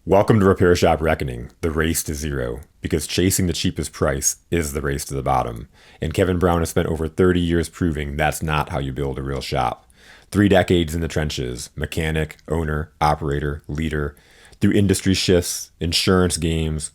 Welcome to Repair Shop Reckoning, the race to zero, because chasing the cheapest price is the race to the bottom. And Kevin Brown has spent over 30 years proving that's not how you build a real shop. 3 decades in the trenches, mechanic, owner, operator, leader, through industry shifts, insurance games,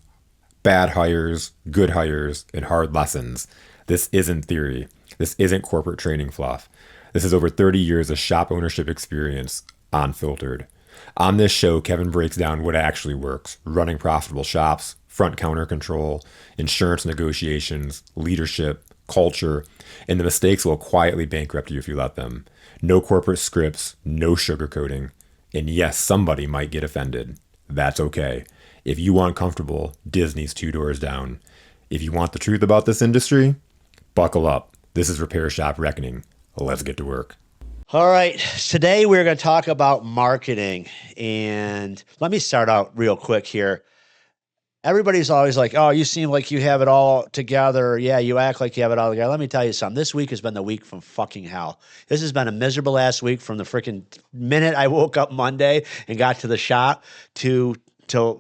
bad hires, good hires, and hard lessons. This isn't theory. This isn't corporate training fluff. This is over 30 years of shop ownership experience, unfiltered. On this show, Kevin breaks down what actually works: running profitable shops, front counter control, insurance negotiations, leadership, culture, and the mistakes will quietly bankrupt you if you let them. No corporate scripts, no sugarcoating, and yes, somebody might get offended. That's okay. If you want comfortable, Disney's 2 doors down. If you want the truth about this industry, buckle up. This is Repair Shop Reckoning. Let's get to work. All right, today we're going to talk about marketing. And let me start out real quick here. Everybody's always like, oh, you seem like you have it all together. Yeah, you act like you have it all together. Let me tell you something. This week has been the week from fucking hell. This has been a miserable last week from the freaking minute I woke up Monday and got to the shop till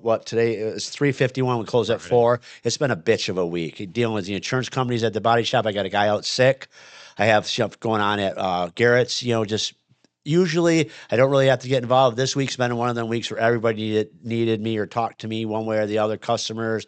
what today is 3:51. We close at 4. It's been a bitch of a week. Dealing with the insurance companies at the body shop. I got a guy out sick. I have stuff going on at Garrett's, just usually I don't really have to get involved. This week's been one of them weeks where everybody needed me or talked to me one way or the other, customers,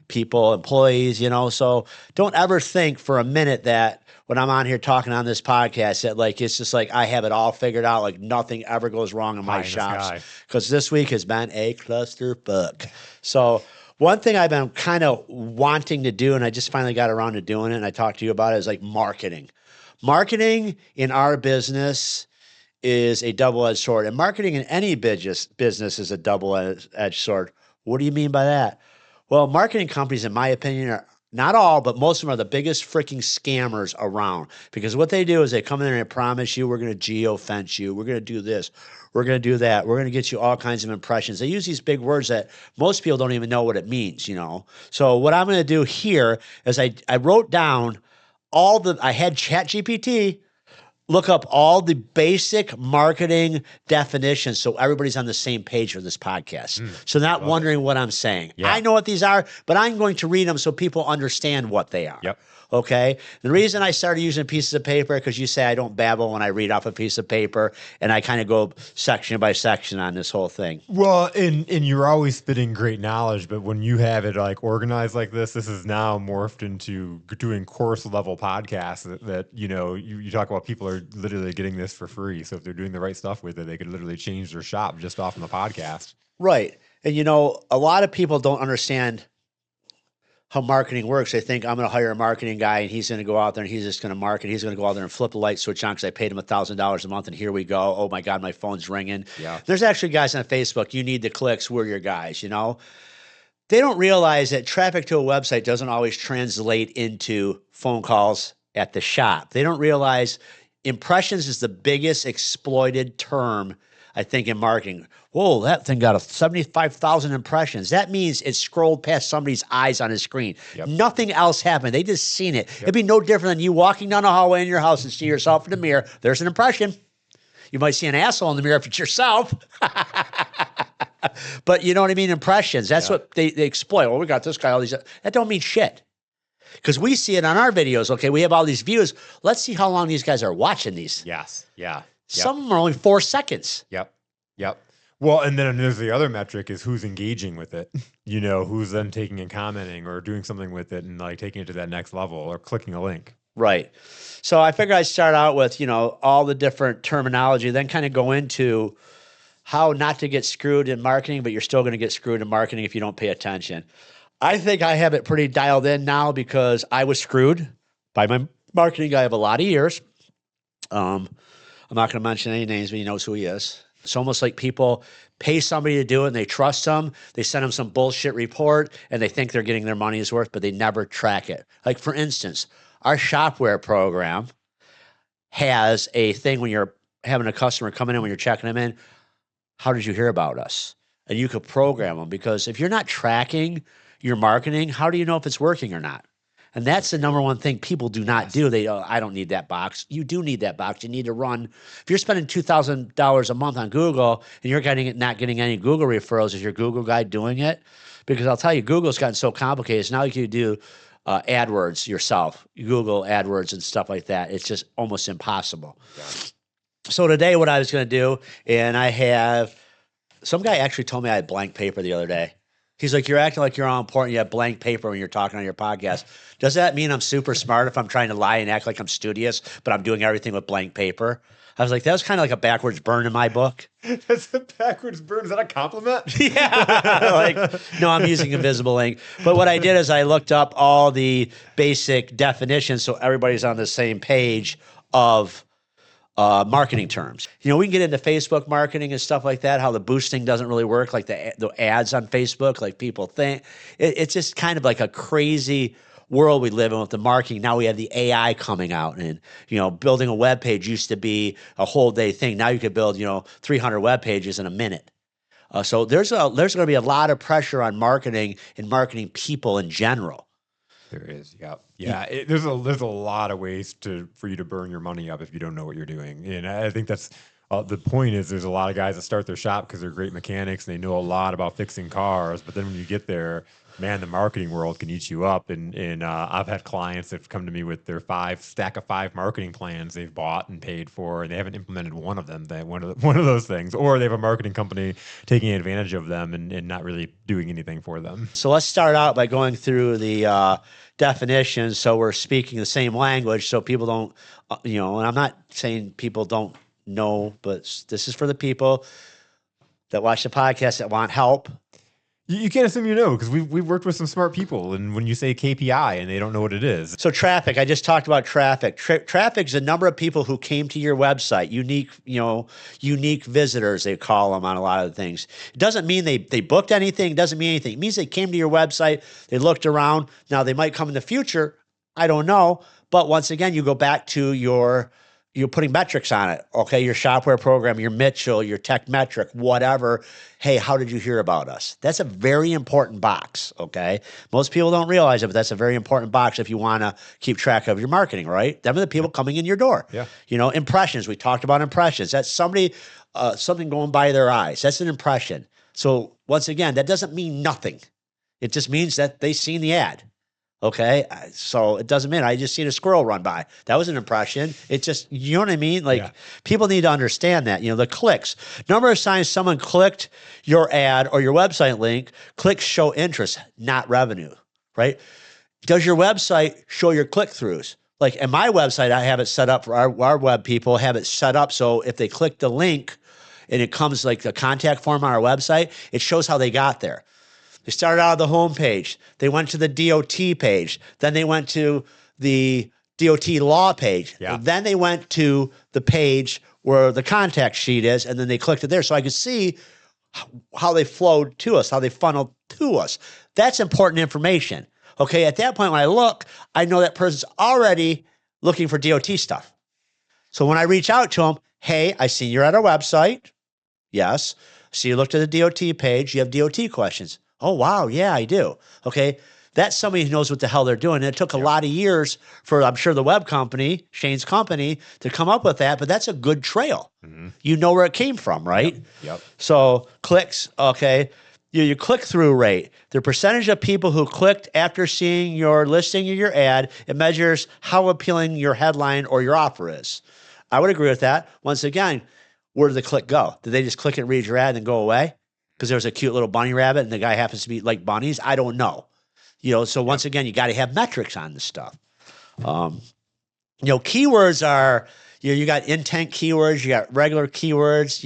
people, employees, so don't ever think for a minute that when I'm on here talking on this podcast that like, it's just like I have it all figured out, like nothing ever goes wrong in my shops, because this week has been a clusterfuck. So one thing I've been kind of wanting to do, and I just finally got around to doing it, and I talked to you about it, is like marketing. Marketing in our business is a double-edged sword, and marketing in any business is a double-edged sword. What do you mean by that? Well, marketing companies, in my opinion, are not all, but most of them are the biggest freaking scammers around, because what they do is they come in there and promise you, we're going to geo-fence you, we're going to do this, we're going to do that, we're going to get you all kinds of impressions. They use these big words that most people don't even know what it means, So what I'm going to do here is I wrote down I had ChatGPT look up all the basic marketing definitions so everybody's on the same page for this podcast. So not wondering what I'm saying. Yeah. I know what these are, but I'm going to read them so people understand what they are. Yep. Okay. The reason I started using pieces of paper, because you say I don't babble when I read off a piece of paper, and I kind of go section by section on this whole thing. Well, and you're always spitting great knowledge, but when you have it like organized like this is now morphed into doing course level podcasts that you talk about. People are literally getting this for free. So if they're doing the right stuff with it, they could literally change their shop just off of the podcast. Right. And a lot of people don't understand how marketing works. They think I'm going to hire a marketing guy and he's going to go out there and he's just going to market. He's going to go out there and flip the light switch on because I paid him $1,000 a month and here we go. Oh my God, my phone's ringing. Yeah. There's actually guys on Facebook. You need the clicks. We're your guys, They don't realize that traffic to a website doesn't always translate into phone calls at the shop. They don't realize impressions is the biggest exploited term, I think, in marketing. Whoa, that thing got 75,000 impressions. That means it scrolled past somebody's eyes on his screen. Yep. Nothing else happened. They just seen it. Yep. It'd be no different than you walking down a hallway in your house and see yourself in the mirror. There's an impression. You might see an asshole in the mirror if it's yourself. But you know what I mean? Impressions. That's what they exploit. Well, we got this guy, all these. That don't mean shit. Because we see it on our videos. Okay, we have all these views. Let's see how long these guys are watching these. Yes. Yeah. Yep. Some of them are only 4 seconds. Yep. Well, and then there's the other metric is who's engaging with it. Who's then taking and commenting or doing something with it and like taking it to that next level or clicking a link. Right. So I figured I'd start out with, all the different terminology, then kind of go into how not to get screwed in marketing, but you're still going to get screwed in marketing if you don't pay attention. I think I have it pretty dialed in now because I was screwed by my marketing guy of a lot of years. I'm not going to mention any names, but he knows who he is. It's almost like people pay somebody to do it and they trust them. They send them some bullshit report and they think they're getting their money's worth, but they never track it. Like, for instance, our shopware program has a thing when you're having a customer come in and when you're checking them in, how did you hear about us? And you could program them, because if you're not tracking your marketing, how do you know if it's working or not? And that's the number one thing people do not do. They, oh, I don't need that box. You do need that box. You need to run. If you're spending $2,000 a month on Google and you're not getting any Google referrals, is your Google guy doing it? Because I'll tell you, Google's gotten so complicated. So now you can do AdWords yourself, Google AdWords and stuff like that. It's just almost impossible. Yeah. So today what I was going to do, and I have, some guy actually told me I had blank paper the other day. He's like, you're acting like you're all important. You have blank paper when you're talking on your podcast. Does that mean I'm super smart if I'm trying to lie and act like I'm studious, but I'm doing everything with blank paper? I was like, that was kind of like a backwards burn in my book. That's a backwards burn. Is that a compliment? Yeah. Like, no, I'm using invisible ink. But what I did is I looked up all the basic definitions so everybody's on the same page of marketing terms. You know, we can get into Facebook marketing and stuff like that, how the boosting doesn't really work, like the ads on Facebook, like people think. It's just kind of like a crazy world we live in with the marketing. Now we have the AI coming out, and, you know, building a web page used to be a whole day thing. Now you could build, 300 web pages in a minute. So there's going to be a lot of pressure on marketing and marketing people in general. There is, yeah. There's a lot of ways for you to burn your money up if you don't know what you're doing, and I think that's the point. Is there's a lot of guys that start their shop because they're great mechanics and they know a lot about fixing cars, but then when you get there, man, the marketing world can eat you up. And I've had clients that have come to me with their stack of five marketing plans they've bought and paid for, and they haven't implemented one of them. One of those things, or they have a marketing company taking advantage of them and not really doing anything for them. So let's start out by going through the definitions, so we're speaking the same language, so people don't, and I'm not saying people don't know, but this is for the people that watch the podcast that want help. You can't assume you know, because we've worked with some smart people, and when you say KPI and they don't know what it is. So traffic, I just talked about traffic. Traffic is the number of people who came to your website, unique visitors, they call them on a lot of things. It doesn't mean they booked anything. It doesn't mean anything. It means they came to your website, they looked around. Now they might come in the future. I don't know. But once again, you go back to you're putting metrics on it. Okay, your Shopware program, your Mitchell, your Tech Metric, whatever. Hey, how did you hear about us? That's a very important box, okay? Most people don't realize it, but that's a very important box if you want to keep track of your marketing, right? Them are the people coming in your door. Yeah. Impressions. We talked about impressions. That's somebody, something going by their eyes. That's an impression. So once again, that doesn't mean nothing. It just means that they've seen the ad. Okay, so it doesn't mean I just seen a squirrel run by. That was an impression. It just, you know what I mean? Like, people need to understand that. The clicks. Number of times someone clicked your ad or your website link, clicks show interest, not revenue, right? Does your website show your click-throughs? Like, in my website, I have it set up for our web people, have it set up so if they click the link and it comes like the contact form on our website, it shows how they got there. They started out of the home page. They went to the DOT page. Then they went to the DOT law page. Yeah. Then they went to the page where the contact sheet is, and then they clicked it there. So I could see how they flowed to us, how they funneled to us. That's important information. Okay, at that point when I look, I know that person's already looking for DOT stuff. So when I reach out to them, hey, I see you're at our website. Yes. So you looked at the DOT page. You have DOT questions. Oh, wow. Yeah, I do. Okay. That's somebody who knows what the hell they're doing. And it took a lot of years for, I'm sure, the web company, Shane's company, to come up with that. But that's a good trail. Mm-hmm. You know where it came from, right? Yep. So clicks, okay. Your click-through rate, the percentage of people who clicked after seeing your listing or your ad, it measures how appealing your headline or your offer is. I would agree with that. Once again, where did the click go? Did they just click and read your ad and go away? Because there was a cute little bunny rabbit and the guy happens to be like bunnies. I don't know. So once again, you got to have metrics on this stuff. Keywords are, you got intent keywords, you got regular keywords,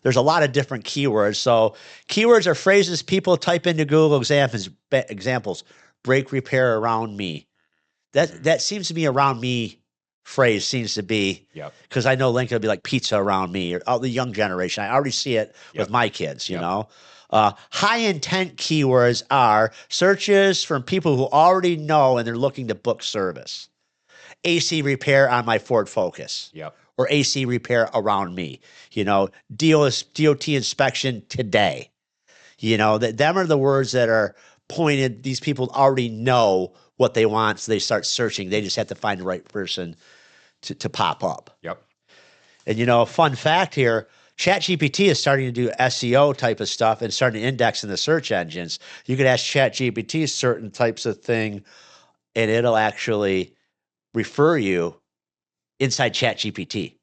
there's a lot of different keywords. So keywords are phrases people type into Google examples, break, repair, around me. That seems to be around me phrase seems to be, because I know Lincoln will be like pizza around me, or the young generation. I already see it with my kids, you know. High intent keywords are searches from people who already know and they're looking to book service. AC repair on my Ford Focus. Or AC repair around me. DOT inspection today. Them are the words that are pointed. These people already know what they want. So they start searching. They just have to find the right person to pop up. Yep. And, you know, a fun fact here, ChatGPT is starting to do SEO type of stuff and starting to index in the search engines. You could ask ChatGPT certain types of thing, and it'll actually refer you inside ChatGPT.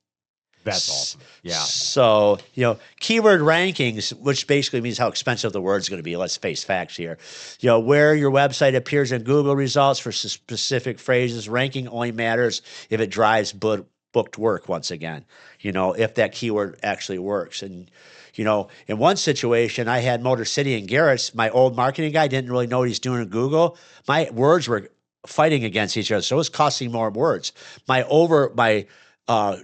That's awesome. Yeah. So, you know, keyword rankings, which basically means how expensive the word's going to be. Let's face facts here. You know, where your website appears in Google results for specific phrases, ranking only matters if it drives booked work once again, you know, if that keyword actually works. And, you know, in one situation, I had Motor City and Garrett's. My old marketing guy didn't really know what he's doing in Google. My words were fighting against each other. So it was costing more words. My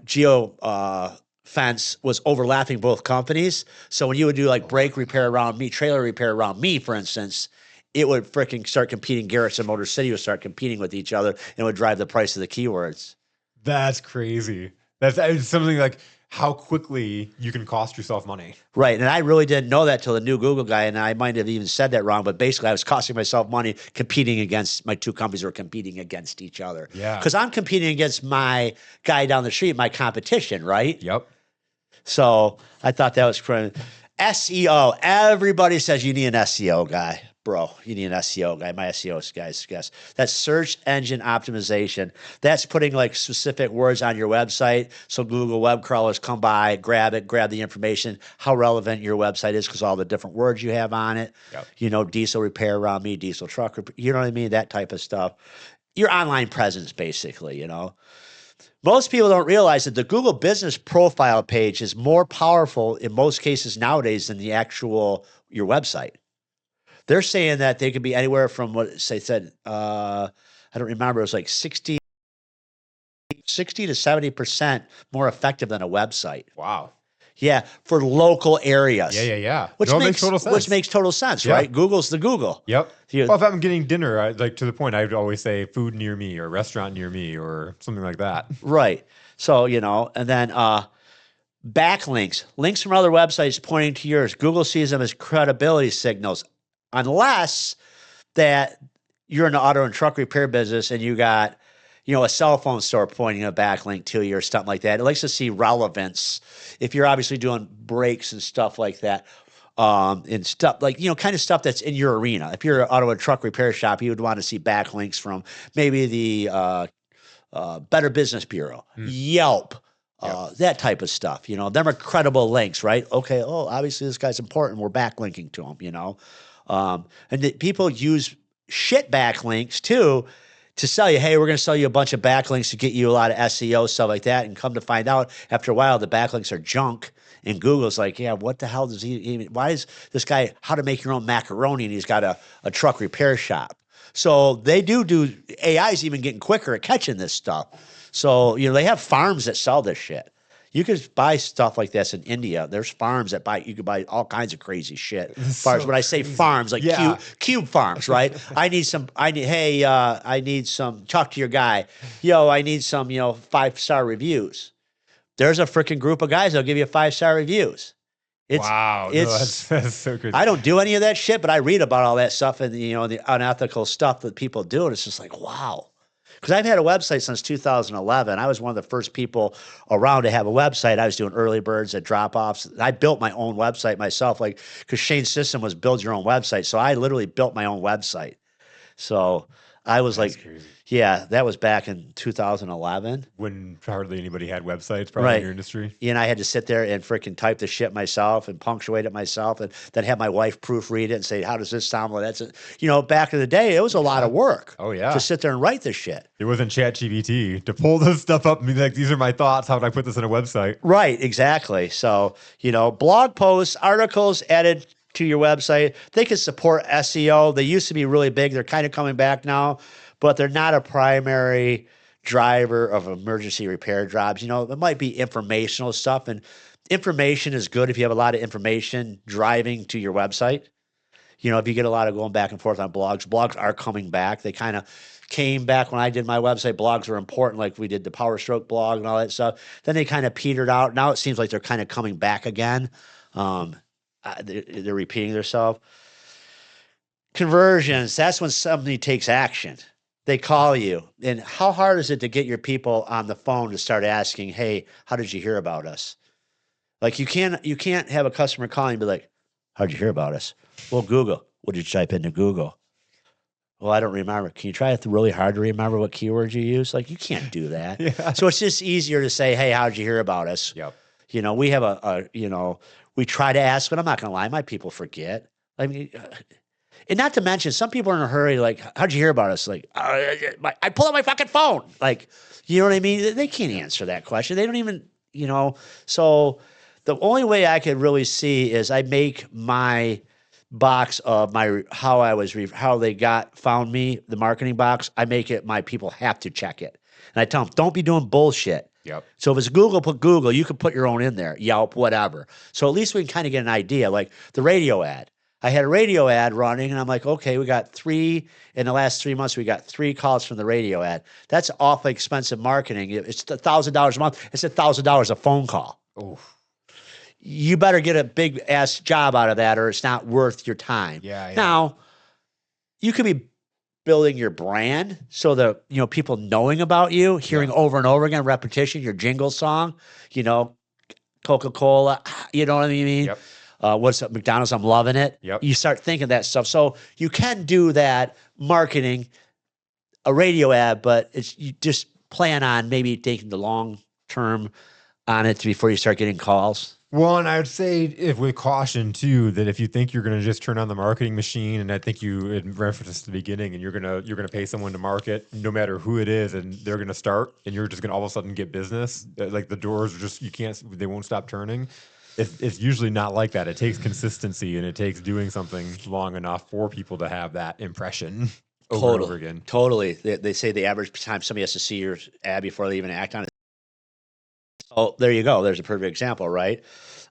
geo fence was overlapping both companies. So when you would do like brake repair around me, trailer repair around me, for instance, it would freaking start competing. Garrett's and Motor City would start competing with each other, and it would drive the price of the keywords. That's crazy. That's something like how quickly you can cost yourself money. Right. And I really didn't know that till the new Google guy. And I might have even said that wrong, but basically I was costing myself money competing against my two companies were competing against each other. Yeah. Because I'm competing against my guy down the street, my competition, right? Yep. So I thought that was crazy. SEO. Everybody says you need an SEO guy. Bro, you need an SEO guy. My SEO guys guess. That's search engine optimization. That's putting like specific words on your website so Google web crawlers come by, grab it, grab the information, how relevant your website is because all the different words you have on it. Yep. You know, diesel repair around me, diesel truck repair, you know what I mean? That type of stuff. Your online presence, basically, you know. Most people don't realize that the Google business profile page is more powerful in most cases nowadays than the actual your website. They're saying that they could be anywhere from what they said, I don't remember, it was like 60 to 70% more effective than a website. Wow. Yeah, for local areas. Yeah. Which makes total sense. Which makes total sense, right? Google's the Google. Yep. Well, if I'm getting dinner, like to the point, I would always say food near me or restaurant near me or something like that. Right. So, you know, and then backlinks, links from other websites pointing to yours. Google sees them as credibility signals, unless that you're in the auto and truck repair business and you got, you know, a cell phone store pointing a backlink to you or something like that. It likes to see relevance. If you're obviously doing brakes and stuff like that, and stuff like, you know, kind of stuff that's in your arena. If you're an auto and truck repair shop, you would want to see backlinks from maybe the Better Business Bureau, Yelp, that type of stuff. You know, them are credible links, right? Okay, obviously this guy's important. We're backlinking to him, you know. And people use shit backlinks too to sell you, hey, we're going to sell you a bunch of backlinks to get you a lot of SEO, stuff like that. And come to find out after a while, the backlinks are junk. And Google's like, yeah, what the hell does he even, why is this guy, how to make your own macaroni? And he's got a truck repair shop. So they do AI's even getting quicker at catching this stuff. So, you know, they have farms that sell this shit. You could buy stuff like this in India. There's farms that you could buy all kinds of crazy shit. Farms. When I say farms, like cube farms, right? I need some, talk to your guy. Yo, I need some, 5-star reviews. There's a freaking group of guys that'll give you 5-star reviews. Wow. That's so crazy. I don't do any of that shit, but I read about all that stuff and, the unethical stuff that people do. And it's just like, wow. Because I've had a website since 2011. I was one of the first people around to have a website. I was doing early birds at drop-offs. I built my own website myself, because Shane's system was build your own website. So I literally built my own website. So I was crazy. Yeah, that was back in 2011. When hardly anybody had websites, probably in your industry. And I had to sit there and freaking type the shit myself and punctuate it myself and then have my wife proofread it and say, how does this sound? Well, that's it. Back in the day, it was a lot of work. Oh, yeah. To sit there and write this shit. It wasn't ChatGPT to pull this stuff up and be like, these are my thoughts. How would I put this in a website? Right, exactly. So, blog posts, articles added to your website, they can support SEO. They used to be really big. They're kind of coming back now, but they're not a primary driver of emergency repair jobs. It might be informational stuff, and information is good if you have a lot of information driving to your website. If you get a lot of going back and forth on blogs are coming back. They kind of came back when I did my website. Blogs were important, like we did the Power Stroke blog and all that stuff. Then they kind of petered out. Now it seems like they're kind of coming back again. They're repeating themselves. Conversions, that's when somebody takes action. They call you. And how hard is it to get your people on the phone to start asking, hey, how did you hear about us? Like you can't have a customer calling and be like, how'd you hear about us? Well, Google. What did you type into Google? Well, I don't remember. Can you try it really hard to remember what keywords you use? Like, you can't do that. Yeah. So it's just easier to say, hey, how'd you hear about us? Yep. We have we try to ask, but I'm not going to lie. My people forget. I mean, and not to mention, some people are in a hurry. Like, how'd you hear about us? Like, I pull out my fucking phone. Like, you know what I mean? They can't answer that question. They don't even, So the only way I could really see is I make my box of how they found me, the marketing box. I make it my people have to check it. And I tell them, don't be doing bullshit. Yep. So if it's Google, put Google. You can put your own in there, Yelp, whatever. So at least we can kind of get an idea. Like the radio ad. I had a radio ad running, and I'm like, okay, we got in the last 3 months, we got 3 calls from the radio ad. That's awfully expensive marketing. It's $1,000 a month. It's $1,000 a phone call. Oh. You better get a big ass job out of that, or it's not worth your time. Yeah. Now, you could be building your brand so that people knowing about you, hearing over and over again, repetition, your jingle song, Coca-Cola, you know what I mean? Yep. What's up, McDonald's? I'm loving it. Yep. You start thinking that stuff. So you can do that marketing, a radio ad, but you just plan on maybe taking the long term on it before you start getting calls. Well, and I would say, if with caution too, that if you think you're going to just turn on the marketing machine, and I think you in reference to the beginning, and you're gonna pay someone to market, no matter who it is, and they're going to start, and you're just going to all of a sudden get business. Like the doors are just they won't stop turning. It's usually not like that. It takes consistency, and it takes doing something long enough for people to have that impression over and over again. Totally. They say the average time somebody has to see your ad before they even act on it. Oh, there you go. There's a perfect example, right?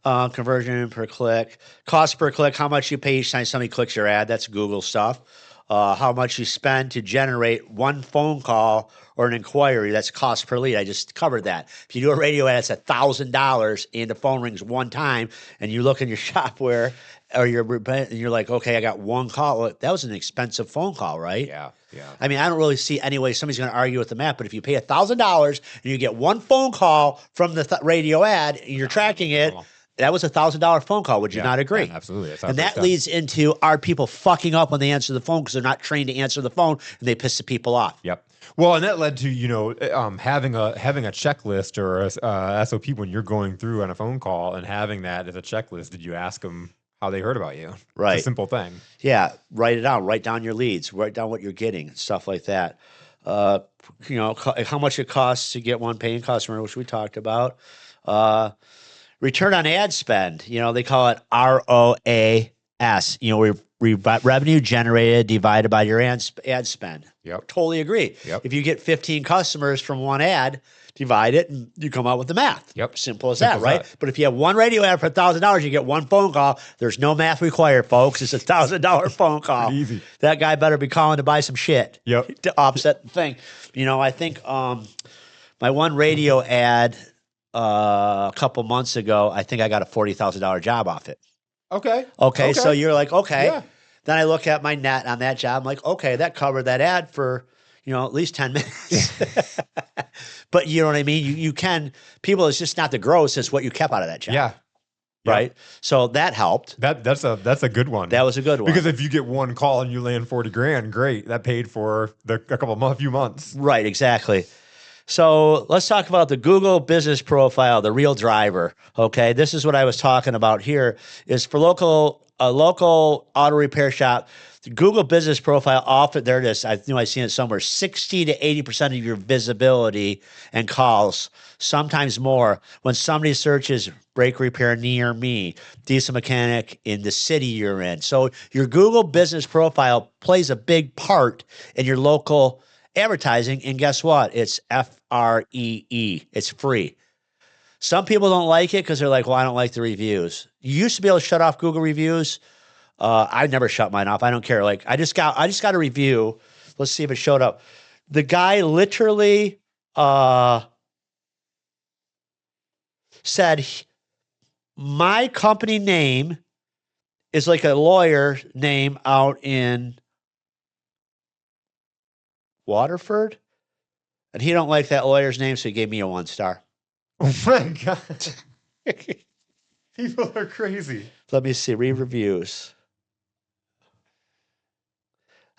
Conversion per click, cost per click, how much you pay each time somebody clicks your ad. That's Google stuff. How much you spend to generate one phone call or an inquiry. That's cost per lead. I just covered that. If you do a radio ad, it's $1,000 and the phone rings one time, and you look in your shopware or you're like, okay, I got one call. That was an expensive phone call, right? Yeah. I mean, I don't really see any way somebody's going to argue with the math, but if you pay $1,000 and you get one phone call from the radio ad and you're tracking it, that was $1,000 phone call. Would you not agree? Yeah, absolutely. And that leads into, are people fucking up when they answer the phone because they're not trained to answer the phone, and they piss the people off? Yep. Well, and that led to having a checklist or a SOP when you're going through on a phone call, and having that as a checklist. Did you ask them how they heard about you? Right. It's a simple thing. Yeah. Write it down. Write down your leads. Write down what you're getting. Stuff like that. How much it costs to get one paying customer, which we talked about. Return on ad spend. They call it ROAS. Revenue generated divided by your ad spend. Yep. Totally agree. Yep. If you get 15 customers from one ad, divide it, and you come out with the math. Yep. Simple as that, right? But if you have one radio ad for $1,000, you get one phone call. There's no math required, folks. It's $1,000 phone call. Easy. That guy better be calling to buy some shit. Yep. To offset the thing. I think my one radio ad a couple months ago, I think I got a $40,000 job off it. Okay. So you're like, okay. Yeah. Then I look at my net on that job. I'm like, okay, that covered that ad for, at least 10 minutes. But you know what I mean? You can, people, it's just not the gross, it's what you kept out of that job. Yeah. Right. So that helped. That's a good one. That was a good one. Because if you get one call and you land 40 grand, great. That paid for a few months. Right. Exactly. So let's talk about the Google business profile, the real driver. Okay. This is what I was talking about here, is for a local auto repair shop. The Google business profile, often, there it is. I knew I seen it somewhere. 60 to 80% of your visibility and calls, sometimes more, when somebody searches brake repair near me, diesel mechanic in the city you're in. So your Google business profile plays a big part in your local advertising. And guess what? It's FREE. It's free. Some people don't like it because they're like, well, I don't like the reviews. You used to be able to shut off Google reviews. I never shut mine off. I don't care. Like I just got a review. Let's see if it showed up. The guy literally said, my company name is like a lawyer name out in Waterford. And he don't like that lawyer's name, so he gave me a 1 star. Oh my God. People are crazy. Let me see. Read reviews.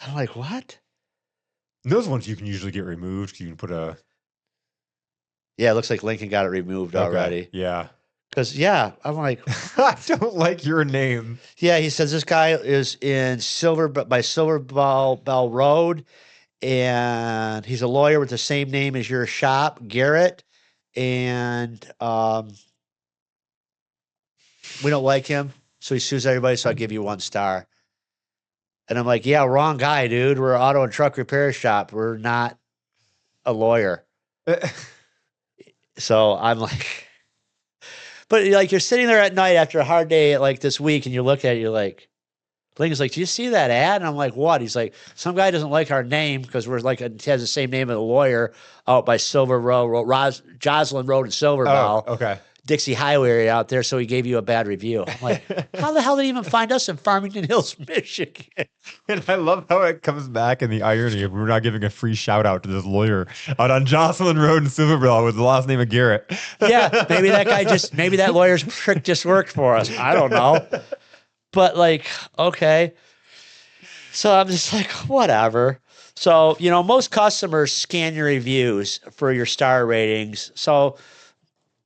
I'm like, what? Those ones you can usually get removed. You can put a... Yeah, it looks like Lincoln got it removed already. Yeah. Because, yeah, I'm like... I don't like your name. Yeah, he says this guy is in by Silver Bell Road, and he's a lawyer with the same name as your shop, Garrett, and we don't like him, so he sues everybody, so I'll give you 1 star. And I'm like, yeah, wrong guy, dude. We're an auto and truck repair shop. We're not a lawyer. So I'm like... But like you're sitting there at night after a hard day like this week, and you look at it, you're like, Lincoln's like, do you see that ad? And I'm like, what? He's like, some guy doesn't like our name because we're like, he has the same name as a lawyer out by Silver Road, Joslyn Road in Silver Bell. Oh, okay. Dixie Highway area out there, so he gave you a bad review. I'm like, how the hell did he even find us in Farmington Hills, Michigan? And I love how it comes back in the irony of we're not giving a free shout out to this lawyer out on Jocelyn Road in Silverbell with the last name of Garrett. Yeah, maybe that lawyer's trick just worked for us. I don't know. But like, okay. So I'm just like, whatever. So, most customers scan your reviews for your star ratings. So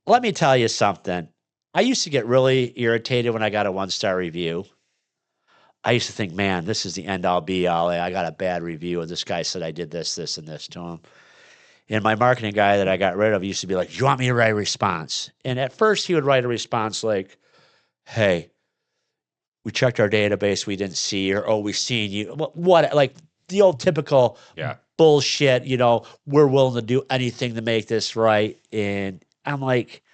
let me tell you something. I used to get really irritated when I got a 1-star review. I used to think, man, this is the end all be all. I got a bad review, and this guy said I did this, this, and this to him. And my marketing guy that I got rid of used to be like, do you want me to write a response? And at first he would write a response like, hey, we checked our database, we didn't see you, or oh, we seen you. What, like the old typical bullshit, we're willing to do anything to make this right. And I'm like,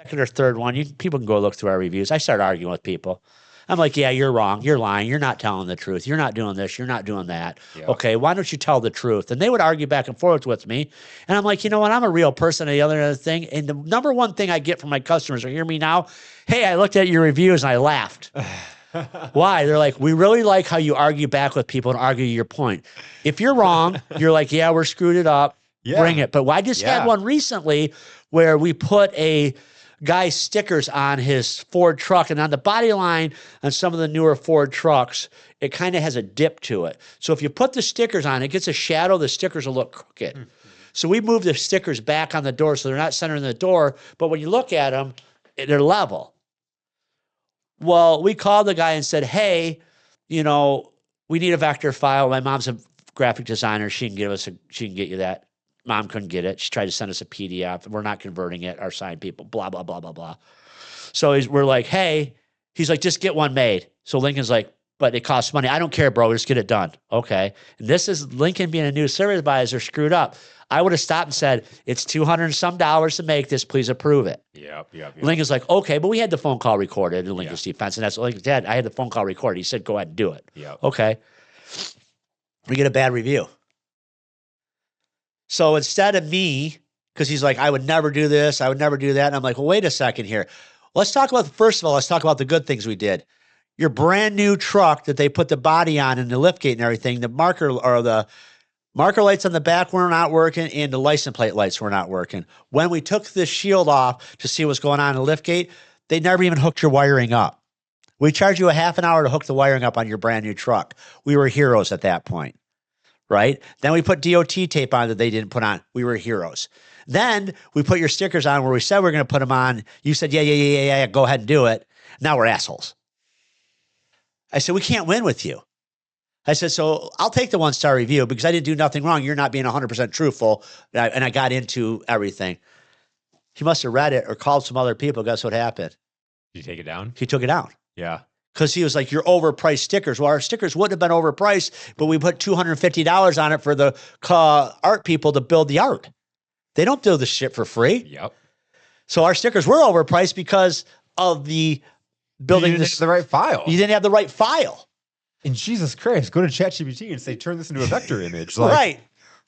second or third one, people can go look through our reviews. I start arguing with people. I'm like, yeah, you're wrong. You're lying. You're not telling the truth. You're not doing this. You're not doing that. Yep. Okay, why don't you tell the truth? And they would argue back and forth with me. And I'm like, you know what? I'm a real person. The other thing, and the number one thing I get from my customers, or hear me now, hey, I looked at your reviews and I laughed. Why? They're like, we really like how you argue back with people and argue your point. If you're wrong, you're like, yeah, we're screwed it up. Yeah. Bring it. But I just had one recently where we put a guy's stickers on his Ford truck, and on the body line on some of the newer Ford trucks, it kind of has a dip to it. So if you put the stickers on, it gets a shadow, the stickers will look crooked. Mm-hmm. So we moved the stickers back on the door so they're not centered in the door, but when you look at them, they're level. Well, we called the guy and said, hey, we need a vector file. My mom's a graphic designer. She can get you that. Mom couldn't get it. She tried to send us a PDF. We're not converting it. Our sign people, blah, blah, blah, blah, blah. So we're like, hey, he's like, just get one made. So Lincoln's like, but it costs money. I don't care, bro. Just get it done. Okay. And this is Lincoln being a new service advisor screwed up. I would have stopped and said, it's $200 and some to make this. Please approve it. Yep. Lincoln's like, okay, but we had the phone call recorded in Lincoln's defense. And that's what Lincoln said. I had the phone call recorded. He said, go ahead and do it. Yep. Okay. We get a bad review. So instead of me, because he's like, I would never do this, I would never do that. And I'm like, well, wait a second here. Let's talk about the good things we did. Your brand new truck that they put the body on and the liftgate and everything, the marker lights on the back were not working and the license plate lights were not working. When we took the shield off to see what's going on in the liftgate, they never even hooked your wiring up. We charged you a half an hour to hook the wiring up on your brand new truck. We were heroes at that point. Right? Then we put DOT tape on that they didn't put on. We were heroes. Then we put your stickers on where we said we were going to put them on. You said, yeah, go ahead and do it. Now we're assholes. I said, we can't win with you. I said, so I'll take the 1-star review because I didn't do nothing wrong. You're not being 100% truthful. And I got into everything. He must have read it or called some other people. Guess what happened? Did you take it down? He took it down. Yeah. Because he was like, you're overpriced stickers. Well, our stickers wouldn't have been overpriced, but we put $250 on it for the art people to build the art. They don't do this shit for free. Yep. So our stickers were overpriced because of the building. You didn't have the right file. You didn't have the right file. And Jesus Christ, go to ChatGPT and say, turn this into a vector image. Right.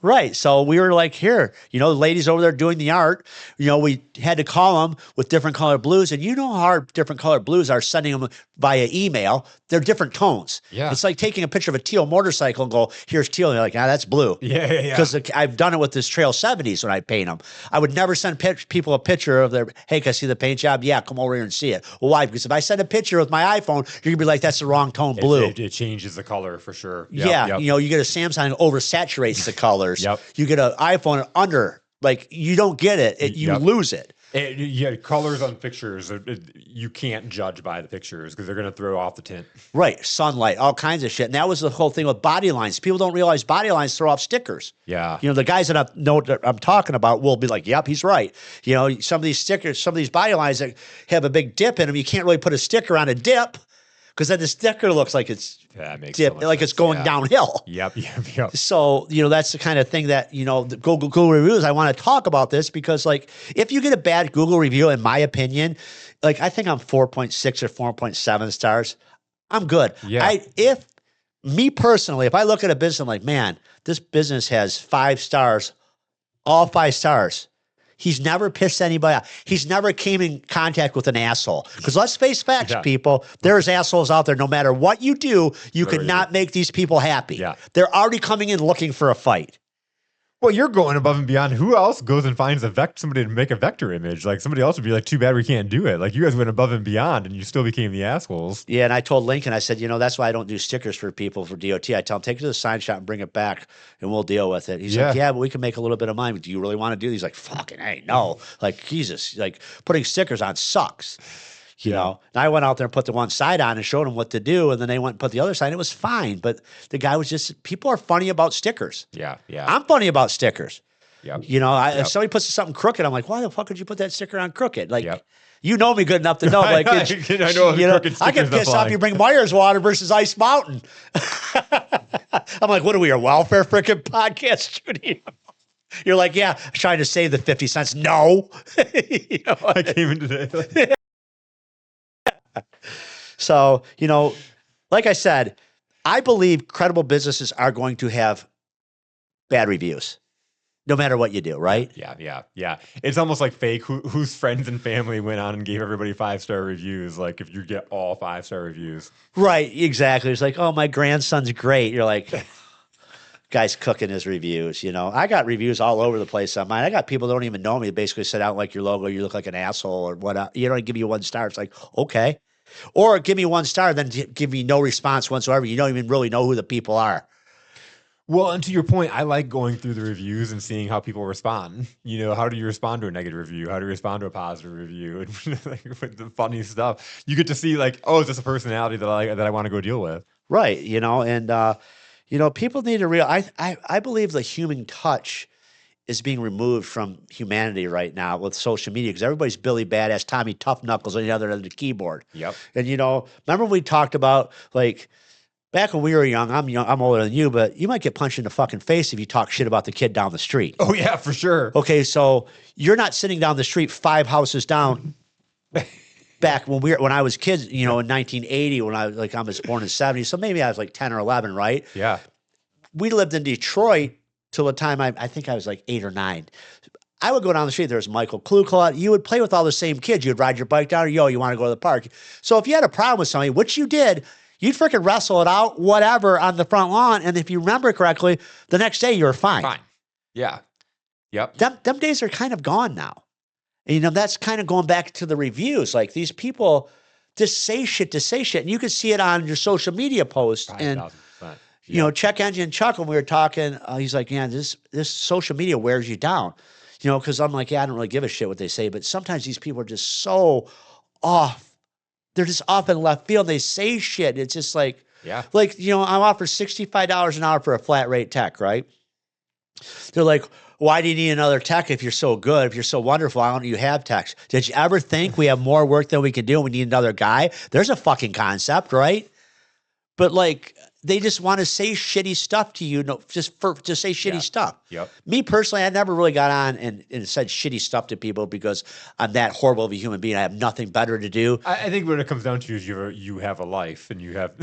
Right. So we were like, here, the ladies over there doing the art, we had to call them with different color blues. And you know how hard different color blues are, sending them via email. They're different tones. Yeah. It's like taking a picture of a teal motorcycle and go, here's teal. And you're like, that's blue. Yeah. Because I've done it with this Trail 70s when I paint them. I would never send people a picture of their, hey, can I see the paint job? Yeah, come over here and see it. Well, why? Because if I send a picture with my iPhone, you're going to be like, that's the wrong tone blue. It changes the color for sure. Yep. You get a Samsung, it oversaturates the colors. Yep. You get an iPhone under, you don't get it. You lose it. Colors on pictures, you can't judge by the pictures because they're going to throw off the tint. Right. Sunlight, all kinds of shit. And that was the whole thing with body lines. People don't realize body lines throw off stickers. Yeah. The guys that I'm talking about will be like, yep, he's right. Some of these stickers, some of these body lines that have a big dip in them, you can't really put a sticker on a dip because then the sticker looks like it's dip, like it's going downhill. Yep. So, that's the kind of thing that, the Google reviews, I want to talk about this because, if you get a bad Google review, in my opinion, I think I'm 4.6 or 4.7 stars. I'm good. Yeah. If I look at a business, I'm like, man, this business has 5 stars, all 5 stars. He's never pissed anybody off. He's never came in contact with an asshole. Because let's face facts, people. There's assholes out there. No matter what you do, you could not make these people happy. Yeah. They're already coming in looking for a fight. Well, you're going above and beyond. Who else goes and finds somebody to make a vector image? Somebody else would be like, too bad we can't do it. You guys went above and beyond and you still became the assholes. Yeah, and I told Lincoln, I said, that's why I don't do stickers for people for DOT. I tell them, take it to the sign shop and bring it back and we'll deal with it. He's like, yeah, but we can make a little bit of money. Do you really want to do these? He's like, fucking hey, no. Jesus, putting stickers on sucks. And I went out there and put the one side on and showed them what to do. And then they went and put the other side. And it was fine. But the guy was people are funny about stickers. Yeah. I'm funny about stickers. Yep. If somebody puts something crooked, I'm like, why the fuck would you put that sticker on crooked? You know me good enough to know. I know I get pissed off. You bring Myers water versus Ice Mountain. I'm like, what are we, a welfare freaking podcast studio? You're like, yeah, I'm trying to save the 50 cents. No. I came in today. So, like I said, I believe credible businesses are going to have bad reviews, no matter what you do, right? Yeah. It's almost like fake whose friends and family went on and gave everybody 5-star reviews. If you get all 5-star reviews. Right, exactly. It's like, oh, my grandson's great. You're like, guy's cooking his reviews, I got reviews all over the place on mine. I got people that don't even know me that basically said, I don't like your logo. You look like an asshole or what. You don't give me 1 star. It's like, okay. Or give me 1 star, then give me no response whatsoever. You don't even really know who the people are. Well, and to your point, I like going through the reviews and seeing how people respond. How do you respond to a negative review? How do you respond to a positive review? And with the funny stuff, you get to see oh, is this a personality that I want to go deal with? Right. And people need to realize. I believe the human touch is being removed from humanity right now with social media because everybody's Billy Badass, Tommy Tough Knuckles on the other end of the keyboard. Yep. And remember we talked about back when we were young. I'm older than you, but you might get punched in the fucking face if you talk shit about the kid down the street. Oh yeah, for sure. Okay, so you're not sitting down the street 5 houses down. Back when I was kids, in 1980, when I was born in '70, so maybe I was 10 or 11, right? Yeah. We lived in Detroit till the time I think I was 8 or 9. I would go down the street. There was Michael Kluclaw. You would play with all the same kids. You'd ride your bike down. You want to go to the park. So if you had a problem with somebody, which you did, you'd freaking wrestle it out, whatever, on the front lawn. And if you remember correctly, the next day you were fine. Yeah. Yep. Them days are kind of gone now. And, that's kind of going back to the reviews. These people just say shit to say shit. And you can see it on your social media posts. And, Check Engine Chuck, when we were talking, he's like, yeah, this social media wears you down. Because I'm like, yeah, I don't really give a shit what they say. But sometimes these people are just so off. They're just off in left field. They say shit. It's just I'm offered $65 an hour for a flat rate tech, right? They're like, why do you need another tech if you're so good, if you're so wonderful? Why don't you have techs? Did you ever think we have more work than we can do and we need another guy? There's a fucking concept, right? But they just want to say shitty stuff to you, just to say shitty stuff. Yep. Me personally, I never really got on and said shitty stuff to people because I'm that horrible of a human being. I have nothing better to do. I think what it comes down to is you have a life and you have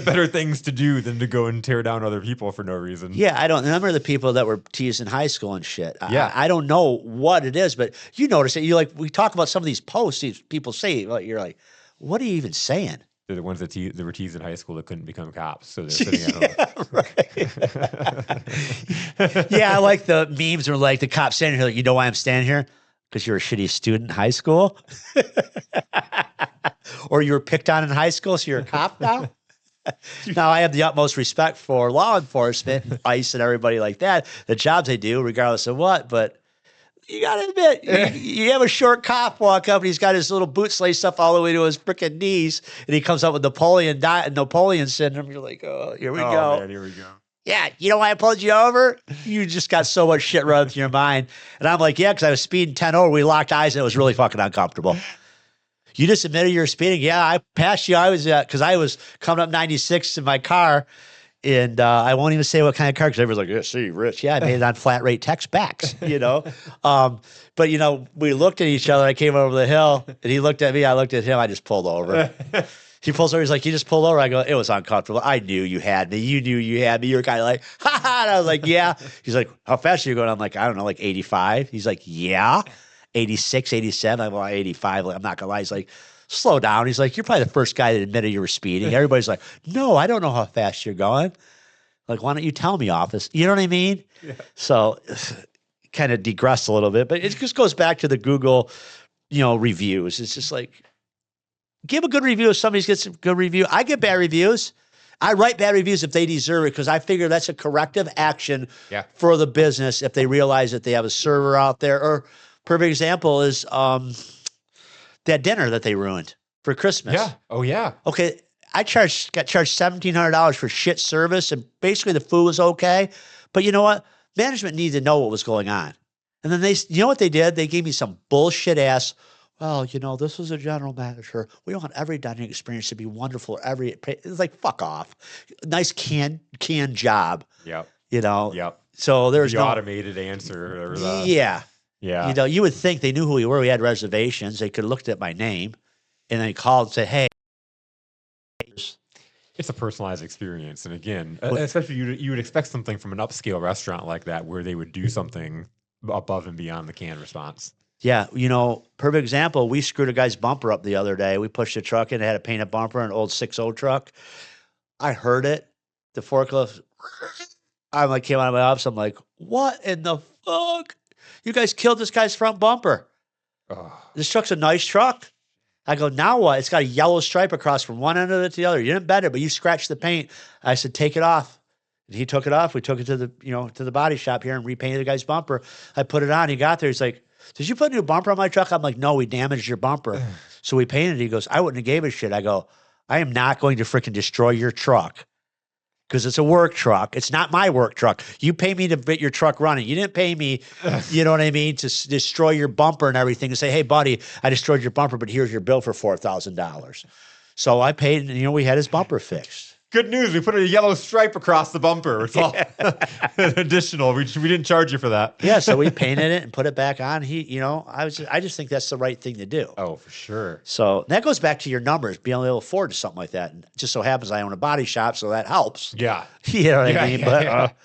better things to do than to go and tear down other people for no reason. Yeah, I don't remember the people that were teased in high school and shit. Yeah. I don't know what it is, but you notice it. You like we talk about some of these posts these people say, like, you're like, what are you even saying? They're the ones that were teased in high school that couldn't become cops, so they're sitting at home. Right. Yeah, I like the memes are like the cop standing here, like, you know why I'm standing here? Because you're a shitty student in high school? Or you were picked on in high school, so you're a cop now? Now, I have the utmost respect for law enforcement, and ICE, and everybody like that, the jobs they do, regardless of what, but you got to admit, you have a short cop walk up and he's got his little boots laced up all the way to his freaking knees, and he comes up with Napoleon syndrome. You're like, oh, here we go. Man, here we go. Yeah, you know why I pulled you over? You just got so much shit run through your mind. And I'm like, yeah, because I was speeding 10 over. We locked eyes and it was really fucking uncomfortable. You just admitted you were speeding. Yeah, I passed you. I was because I was coming up 96 in my car. And I won't even say what kind of car, because everyone's like, yeah, see, Rich. Yeah, I made it on flat rate text backs, you know. But, you know, we looked at each other. I came over the hill, and he looked at me. I looked at him. I just pulled over. He pulls over. He's like, you just pulled over? I go, it was uncomfortable. I knew you had me. You knew you had me. You were kind of like, ha ha. And I was like, yeah. He's like, how fast are you going? I'm like, I don't know, like 85. He's like, yeah. 86, 87. I'm like, 85. Like, I'm not going to lie. He's like, slow down. He's like, you're probably the first guy that admitted you were speeding. Everybody's like, no, I don't know how fast you're going. Like, why don't you tell me, office? You know what I mean? Yeah. So kind of digressed a little bit, but it just goes back to the Google, you know, reviews. It's just like, give a good review if somebody gets a good review. I get bad reviews. I write bad reviews if they deserve it, because I figure that's a corrective action for the business if they realize that they have a server out there. Or perfect example is that dinner that they ruined for Christmas. Yeah. Oh, yeah. Okay. I got charged $1,700 for shit service, and basically the food was okay. But you know what? Management needed to know what was going on. And then you know what they did? They gave me some bullshit ass, well, you know, this was a general manager. We want every dining experience to be wonderful. It's like, fuck off. Nice canned job. Yep. You know? Yep. So there's the no automated answer. Or the, yeah. Yeah. You know, you would think they knew who we were. We had reservations. They could have looked at my name and then called and said, hey. It's a personalized experience. And again, especially you would expect something from an upscale restaurant like that where they would do something above and beyond the canned response. Yeah. You know, perfect example, we screwed a guy's bumper up the other day. We pushed a truck in, it had a painted bumper, an old 6.0 truck. I heard it. The forklift, I like came out of my office. I'm like, what in the fuck? You guys killed this guy's front bumper. Oh. This truck's a nice truck. I go, now what? It's got a yellow stripe across from one end of it to the other. You didn't bend it, but you scratched the paint. I said, take it off. And he took it off. We took it to the body shop here and repainted the guy's bumper. I put it on. He got there. He's like, did you put a new bumper on my truck? I'm like, no, we damaged your bumper. So we painted it. He goes, I wouldn't have gave a shit. I go, I am not going to freaking destroy your truck, because it's a work truck. It's not my work truck. You pay me to get your truck running. You didn't pay me, you know what I mean, to destroy your bumper and everything and say, hey, buddy, I destroyed your bumper, but here's your bill for $4,000. So I paid, and, we had his bumper fixed. Good news. We put a yellow stripe across the bumper. It's all additional. We didn't charge you for that. Yeah, so we painted it and put it back on. I just think that's the right thing to do. Oh, for sure. So that goes back to your numbers, being able to afford something like that. And it just so happens I own a body shop, so that helps. Yeah. You know what I mean? But,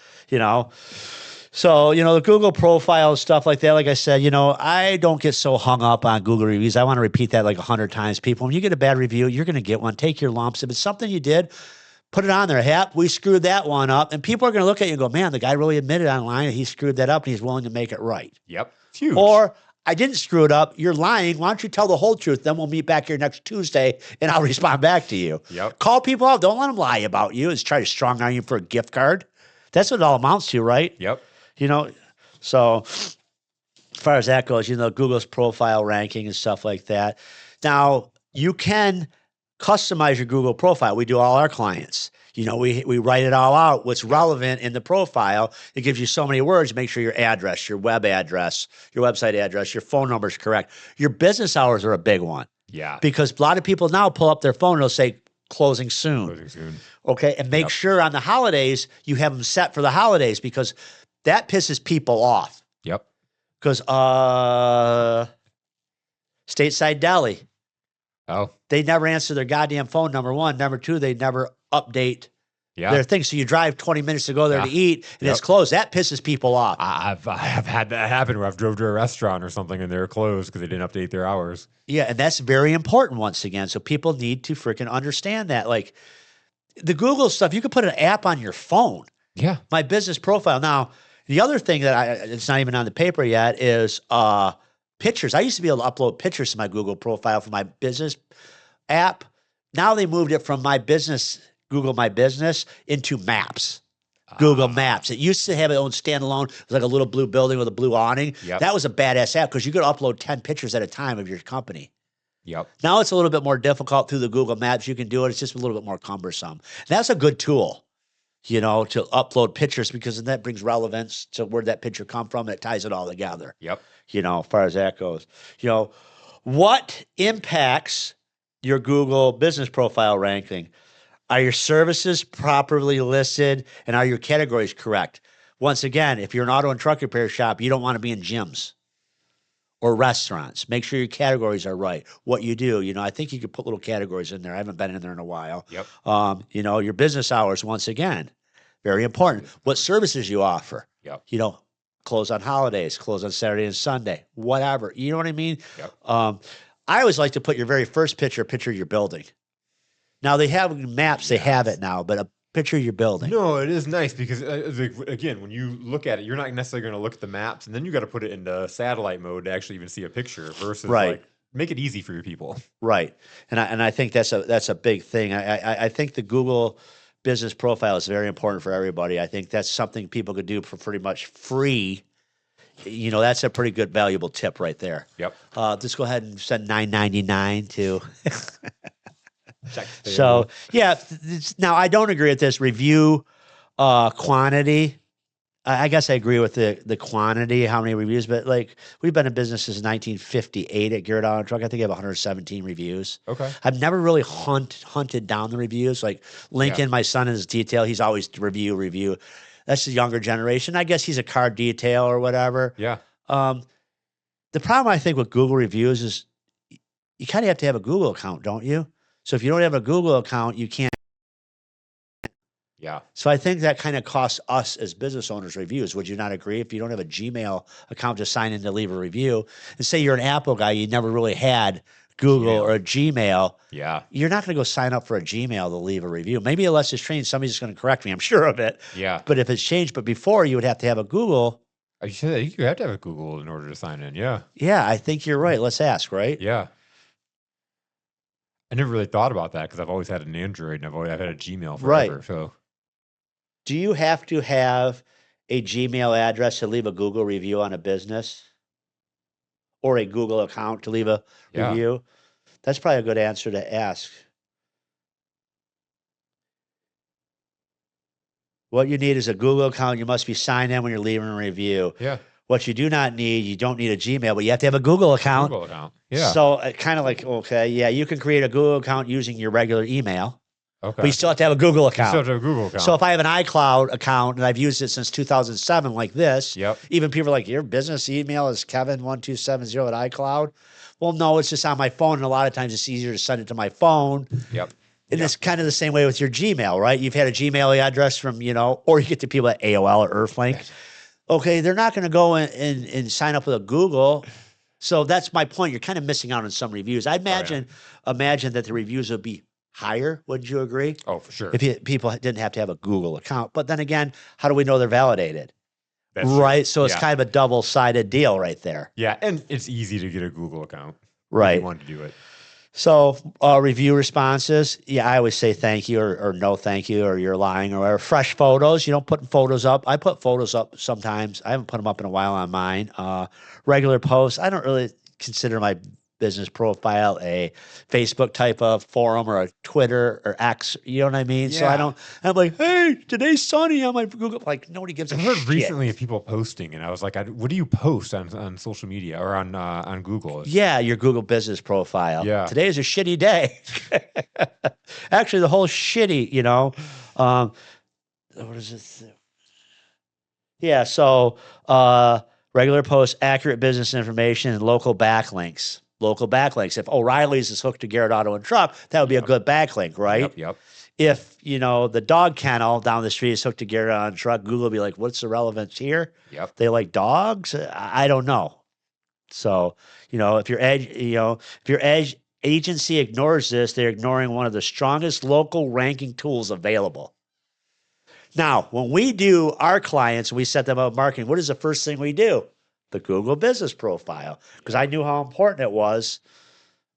So, the Google profile stuff like that, like I said, I don't get so hung up on Google reviews. I want to repeat that like 100 times. People, when you get a bad review, you're going to get one. Take your lumps. If it's something you did, put it on there. Yep, we screwed that one up. And people are going to look at you and go, man, the guy really admitted online that he screwed that up and he's willing to make it right. Yep. It's huge. Or, I didn't screw it up. You're lying. Why don't you tell the whole truth? Then we'll meet back here next Tuesday and I'll respond back to you. Yep. Call people out. Don't let them lie about you. It's try to strong arm you for a gift card. That's what it all amounts to, right? Yep. So as far as that goes, Google's profile ranking and stuff like that. Now, you can customize your Google profile. We do all our clients. We write it all out, what's relevant in the profile. It gives you so many words. Make sure your address, your web address, your website address, your phone number is correct. Your business hours are a big one. Yeah. Because a lot of people now pull up their phone and they'll say, closing soon. Closing soon. Okay. And make Yep. sure on the holidays you have them set for the holidays, because that pisses people off. Yep. Because Stateside Deli, Oh, they never answer their goddamn phone, number one. Number two, they never update yeah. their thing. So you drive 20 minutes to go there Yeah. to eat, and Yep. it's closed. That pisses people off. I've had that happen where I've drove to a restaurant or something and they're closed because they didn't update their hours. Yeah, and that's very important once again. So people need to freaking understand that. Like the Google stuff, you can put an app on your phone. Yeah. My business profile. Now, the other thing that it's not even on the paper yet is pictures. I used to be able to upload pictures to my Google profile for my business app. Now they moved it from my business, Google My Business, into Maps. Google Maps. It used to have its own standalone. It was like a little blue building with a blue awning. Yep. That was a badass app because you could upload 10 pictures at a time of your company. Yep. Now it's a little bit more difficult through the Google Maps. You can do it. It's just a little bit more cumbersome. That's a good tool, to upload pictures, because that brings relevance to where that picture come from. It ties it all together. Yep. As far as that goes. What impacts your Google business profile ranking? Are your services properly listed, and are your categories correct? Once again, if you're an auto and truck repair shop, you don't want to be in gyms or restaurants. Make sure your categories are right. What you do, I think you could put little categories in there. I haven't been in there in a while. Yep. Your business hours, once again, very important. What services you offer. Yep. Close on holidays, close on Saturday and Sunday, whatever. You know what I mean? Yep. I always like to put your very first picture of your building. Now they have maps, they have it now, but a picture of your building. No, it is nice because, again, when you look at it, you're not necessarily going to look at the maps, and then you got to put it into satellite mode to actually even see a picture versus make it easy for your people. Right. And I think that's a big thing. I think the Google business profile is very important for everybody. I think that's something people could do for pretty much free. That's a pretty good, valuable tip right there. Yep. Just go ahead and send $9.99 to. Check. So yeah. Now I don't agree with this review quantity. I guess I agree with the quantity, how many reviews, but we've been in business since 1958 at Garrett Auto Truck. I think I have 117 reviews. Okay. I've never really hunted down the reviews. Like Lincoln, my son in his detail, he's always review. That's the younger generation. I guess he's a car detail or whatever. Yeah. The problem I think with Google reviews is you kind of have to have a Google account, don't you? So if you don't have a Google account, you can't. Yeah. So I think that kind of costs us as business owners reviews. Would you not agree? If you don't have a Gmail account to sign in to leave a review, and say you're an Apple guy, you never really had Google or a Gmail. Yeah. You're not going to go sign up for a Gmail to leave a review. Maybe unless it's changed, somebody's going to correct me. I'm sure of it. Yeah. But if it's changed, but before you would have to have a Google. You said you have to have a Google in order to sign in. Yeah. Yeah, I think you're right. Let's ask, right? Yeah. I never really thought about that because I've always had an Android and I've had a Gmail forever. Right. So, do you have to have a Gmail address to leave a Google review on a business, or a Google account to leave a review? That's probably a good answer to ask. What you need is a Google account. You must be signed in when you're leaving a review. Yeah. What you do not need, you don't need a Gmail, but you have to have a Google account. Google account. Yeah. So kind of like, okay, yeah, you can create a Google account using your regular email. Okay. But you still have to have a Google account. You still have to have a Google account. So if I have an iCloud account and I've used it since 2007 like this, even people are like, your business email is Kevin1270 at iCloud. Well, no, it's just on my phone. And a lot of times it's easier to send it to my phone. Yep. And it's kind of the same way with your Gmail, right? You've had a Gmail address from, or you get the people at AOL or Earthlink. Okay, they're not going to go and sign up with a Google. So that's my point. You're kind of missing out on some reviews. I imagine that the reviews would be higher. Wouldn't you agree? Oh, for sure. If people didn't have to have a Google account. But then again, how do we know they're validated? That's right. True. So it's kind of a double-sided deal right there. Yeah, and it's easy to get a Google account. Right. If you want to do it. So review responses. Yeah, I always say thank you or no thank you, or you're lying or whatever. Fresh photos. You don't put photos up. I put photos up sometimes. I haven't put them up in a while on mine. Regular posts. I don't really consider my business profile, a Facebook type of forum, or a Twitter or X. You know what I mean? So Yeah. I'm like, hey, today's sunny on my Google. Like nobody gives a I heard shit. recently of people posting, and I was like, what do you post on social media or on Google? Yeah, your Google business profile. Yeah. Today is a shitty day. Actually, the whole shitty, what is it? Yeah, so regular posts, accurate business information, and local backlinks. Local backlinks. If O'Reilly's is hooked to Garrett Auto and Truck, that would be a good backlink, right? Yep. If the dog kennel down the street is hooked to Garrett Auto and Truck, Google will be like, what's the relevance here? Yep. They like dogs? I don't know. So, if your edge agency ignores this, they're ignoring one of the strongest local ranking tools available. Now, when we do our clients, we set them up marketing, what is the first thing we do? The Google business profile, because I knew how important it was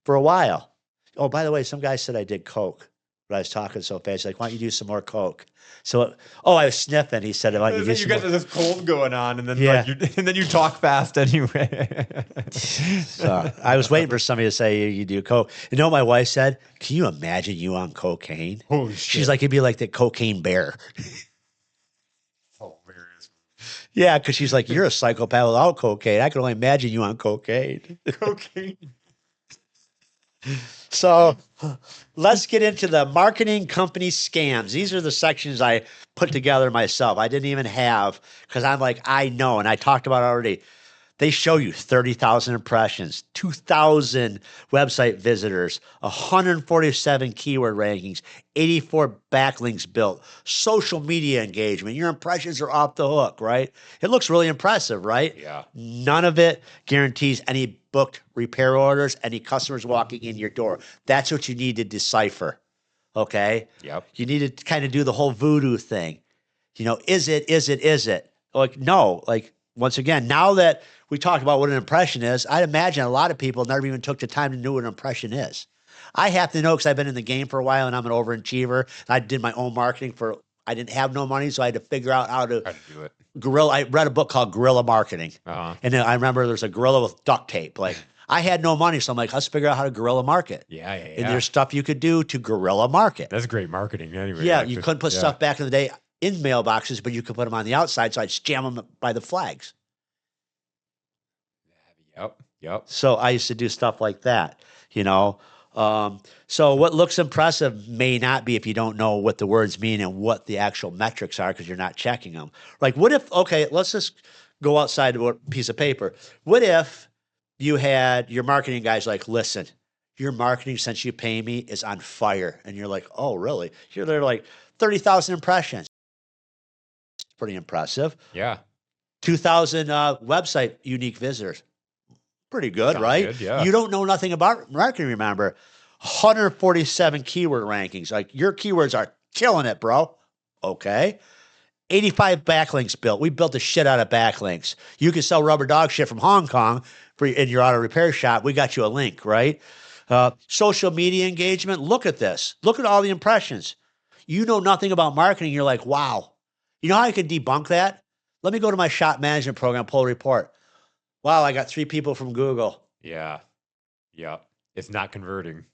for a while. Oh, by the way, some guy said I did Coke, but I was talking so fast. He's like, why don't you do some more Coke? So, I was sniffing. He said, why don't you do some got more? this cold going on, and then Yeah. and then you talk fast anyway. So I was waiting for somebody to say you do Coke. You know what my wife said? Can you imagine you on cocaine? Holy shit. She's like, it'd be like the cocaine bear. Hilarious. Yeah, because she's like, you're a psychopath without cocaine. I can only imagine you on cocaine. Cocaine. So let's get into the marketing company scams. These are the sections I put together myself. I didn't even have, because I'm like, I know, and I talked about it already. They show you 30,000 impressions, 2,000 website visitors, 147 keyword rankings, 84 backlinks built, social media engagement. Your impressions are off the hook, right? It looks really impressive, right? Yeah. None of it guarantees any booked repair orders, any customers walking in your door. That's what you need to decipher, okay? Yep. You need to kind of do the whole voodoo thing. Is it? Like, no, like, once again, now that we talked about what an impression is, I'd imagine a lot of people never even took the time to know what an impression is. I have to know because I've been in the game for a while and I'm an overachiever. And I did my own marketing I didn't have no money, so I had to figure out how to do it. guerrilla. I read a book called Guerrilla Marketing. Uh-huh. And then I remember there's a gorilla with duct tape. Like, I had no money, so I'm like, let's figure out how to guerrilla market. Yeah. And there's stuff you could do to guerrilla market. That's great marketing anyway. Yeah, you couldn't put stuff back in the day in mailboxes, but you could put them on the outside, so I'd jam them by the flags. Yep. So I used to do stuff like that, So what looks impressive may not be if you don't know what the words mean and what the actual metrics are because you're not checking them. Like, what if, okay, let's just go outside of a piece of paper. What if you had your marketing guys like, listen, your marketing since you pay me is on fire. And you're like, oh, really? You're there like 30,000 impressions. It's pretty impressive. Yeah. 2,000 website unique visitors. Pretty good, Sounds right? good, yeah. You don't know nothing about marketing, remember. 147 keyword rankings. Like, your keywords are killing it, bro. Okay. 85 backlinks built. We built the shit out of backlinks. You can sell rubber dog shit from Hong Kong in your auto repair shop. We got you a link, right? Social media engagement. Look at this. Look at all the impressions. You know nothing about marketing. You're like, wow. You know how I can debunk that? Let me go to my shop management program, pull a report. Wow, I got 3 people from Google. Yeah. It's not converting.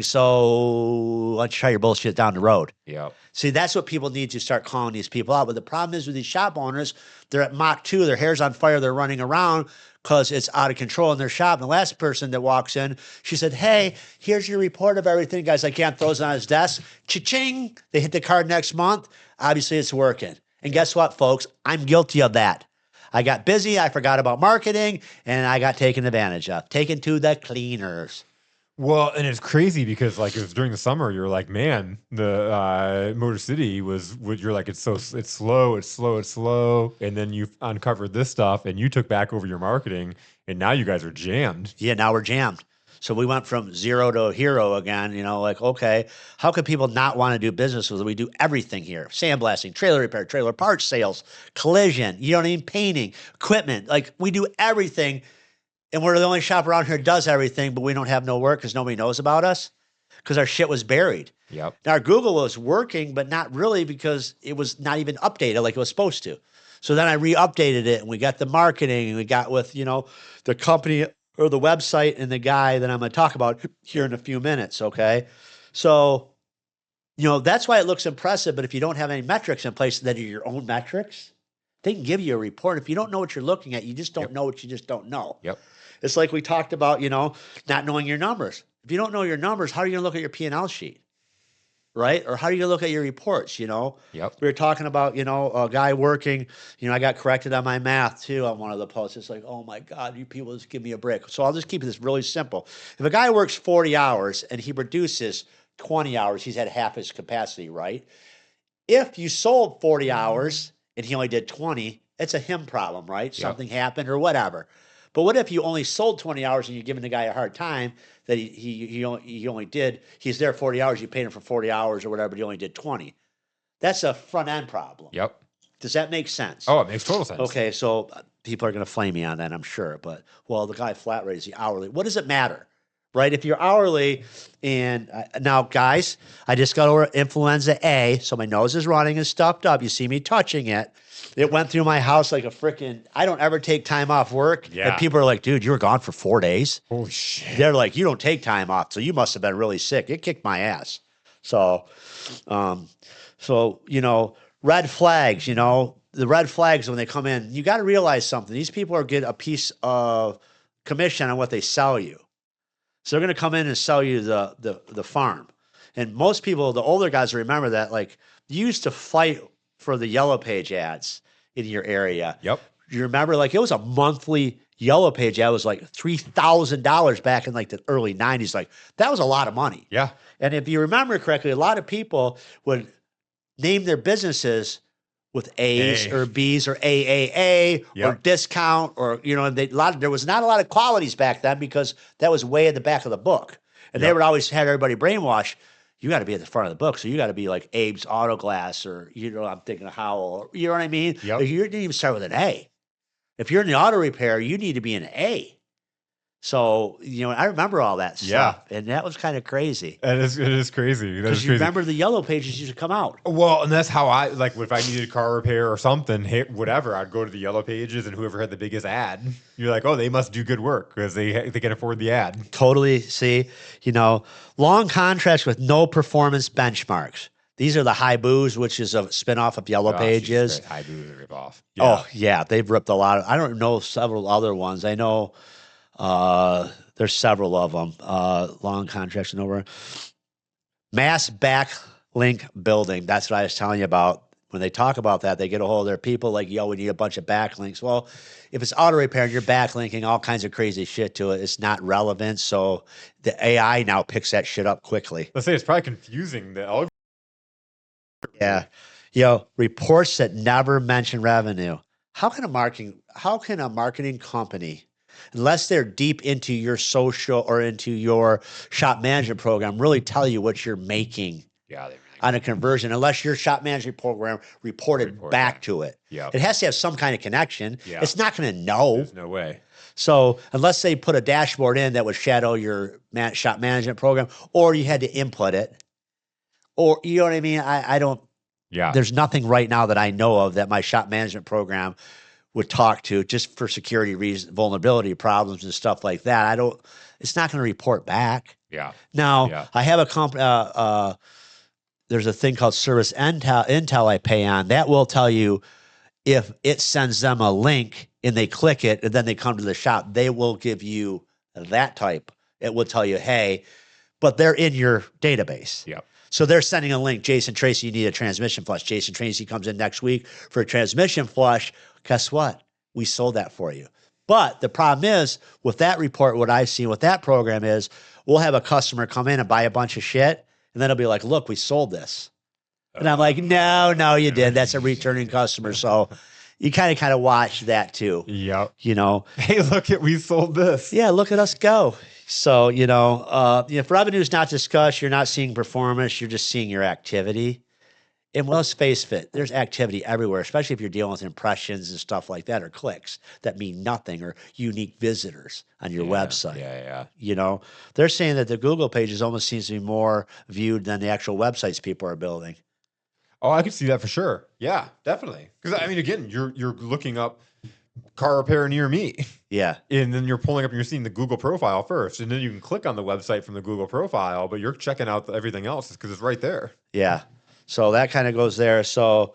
So let's try your bullshit down the road. Yeah. See, that's what people need to start calling these people out. But the problem is with these shop owners, they're at Mach 2, their hair's on fire, they're running around because it's out of control in their shop. And the last person that walks in, she said, hey, here's your report of everything. Guys, I can't throws it on his desk. Cha-ching. They hit the card next month. Obviously, it's working. And guess what, folks? I'm guilty of that. I got busy, I forgot about marketing, and I got taken advantage of. Taken to the cleaners. Well, and it's crazy because like it was during the summer, you're like, man, the Motor City you're like, it's slow. And then you uncovered this stuff and you took back over your marketing and now you guys are jammed. Yeah, now we're jammed. So we went from zero to hero again, like, okay, how could people not want to do business with us? We do everything here. Sandblasting, trailer repair, trailer parts sales, collision, painting, equipment. Like, we do everything. And we're the only shop around here that does everything, but we don't have no work because nobody knows about us because our shit was buried. Yep. Now, our Google was working, but not really because it was not even updated like it was supposed to. So then I re-updated it and we got the marketing and we got with, the company or the website and the guy that I'm going to talk about here in a few minutes. Okay. So, that's why it looks impressive. But if you don't have any metrics in place that are your own metrics, they can give you a report. If you don't know what you're looking at, you just don't know what you just don't know. Yep. It's like we talked about, not knowing your numbers. If you don't know your numbers, how are you going to look at your P&L sheet? Right? Or how do you look at your reports? Yep. We were talking about, a guy working, I got corrected on my math too on one of the posts. It's like, oh my God, you people just give me a break. So I'll just keep this really simple. If a guy works 40 hours and he produces 20 hours, he's at half his capacity, right? If you sold 40 hours and he only did 20, it's a him problem, right? Yep. Something happened or whatever. But what if you only sold 20 hours and you're giving the guy a hard time that he's there 40 hours, you paid him for 40 hours or whatever, but he only did 20. That's a front end problem. Yep. Does that make sense? Oh, it makes total sense. Okay, so people are going to flame me on that, I'm sure. But, the guy flat rate is the hourly. What does it matter? Right? If you're hourly, and now, guys, I just got over influenza A, so my nose is running and stuffed up. You see me touching it. It went through my house like a freaking, I don't ever take time off work. Yeah. And people are like, dude, you were gone for 4 days. Oh, shit. They're like, you don't take time off. So you must have been really sick. It kicked my ass. So, red flags, the red flags when they come in, you got to realize something. These people are getting a piece of commission on what they sell you. So they're going to come in and sell you the farm. And most people, the older guys, remember that, like, you used to fight for the yellow page ads in your area. Yep. You remember, like, it was a monthly yellow page ad was like $3,000 back in like the early 90s. Like, that was a lot of money. Yeah. And if you remember correctly, a lot of people would name their businesses with A's or B's or AAA or discount or, there was not a lot of qualities back then because that was way at the back of the book. And they would always have everybody brainwashed. You got to be at the front of the book. So you got to be like Abe's Auto Glass or, I'm thinking of Howell. You know what I mean? Yep. Like, you didn't even start with an A. If you're in the auto repair, you need to be an A. So, I remember all that stuff. Yeah. And that was kind of crazy. It is crazy. Because you remember the yellow pages used to come out. Well, and that's how if I needed car repair or something, whatever, I'd go to the yellow pages and whoever had the biggest ad, you're like, oh, they must do good work because they can afford the ad. Totally. See, long contracts with no performance benchmarks. These are the High Boos, which is a spinoff of Yellow Pages. High Boos are ripoff. Yeah. Oh, yeah. They've ripped a lot. I don't know several other ones. I know there's several of them. Long contracts and over. Mass backlink building. That's what I was telling you about. When they talk about that, they get a hold of their people like, yo, we need a bunch of backlinks. Well, if it's auto repair and you're backlinking all kinds of crazy shit to it, it's not relevant. So the AI now picks that shit up quickly. Let's say it's probably confusing. Yeah. Reports that never mention revenue. How can a marketing company, unless they're deep into your social or into your shop management program, really tell you what you're making on a conversion, unless your shop management program reported back to it? It has to have some kind of connection. It's not going to know. There's no way. So unless they put a dashboard in that would shadow your shop management program, or you had to input it, or, you know what I mean? I don't, there's nothing right now that I know of that my shop management program would talk to, just for security reasons, vulnerability problems and stuff like that. It's not going to report back. Yeah. Now, I have a company, there's a thing called Service Intel I pay on. That will tell you if it sends them a link and they click it and then they come to the shop, they will give you that type. It will tell you, hey, but they're in your database. Yeah. So they're sending a link. Jason Tracy, you need a transmission flush. Jason Tracy comes in next week for a transmission flush. Guess what? We sold that for you. But the problem is with that report, what I've seen with that program is we'll have a customer come in and buy a bunch of shit. And then it'll be like, look, we sold this. And I'm like, no, you did. That's a returning customer. So you kind of watch that too. Yep. Hey, look we sold this. Yeah, look at us go. So, if revenue is not discussed, you're not seeing performance, you're just seeing your activity. And let's face it, there's activity everywhere, especially if you're dealing with impressions and stuff like that, or clicks that mean nothing, or unique visitors on your website. Yeah. They're saying that the Google pages almost seems to be more viewed than the actual websites people are building. Oh, I could see that for sure. Yeah, definitely. Because again, you're looking up car repair near me. Yeah. And then you're pulling up and you're seeing the Google profile first. And then you can click on the website from the Google profile, but you're checking out everything else because it's right there. Yeah. So that kind of goes there. So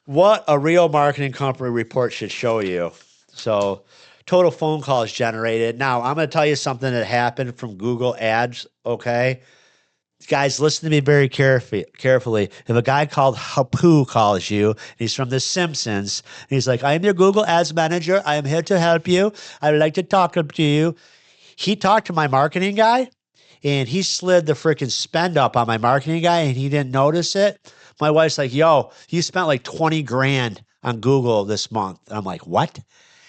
what a real marketing company report should show you. So total phone calls generated. Now, I'm going to tell you something that happened from Google Ads, okay? Guys, listen to me very carefully. If a guy called Hapu calls you, and he's from The Simpsons, and he's like, I am your Google Ads manager. I am here to help you. I would like to talk to you. He talked to my marketing guy, and he slid the freaking spend up on my marketing guy, and he didn't notice it. My wife's like, yo, you spent like 20 grand on Google this month. And I'm like, what?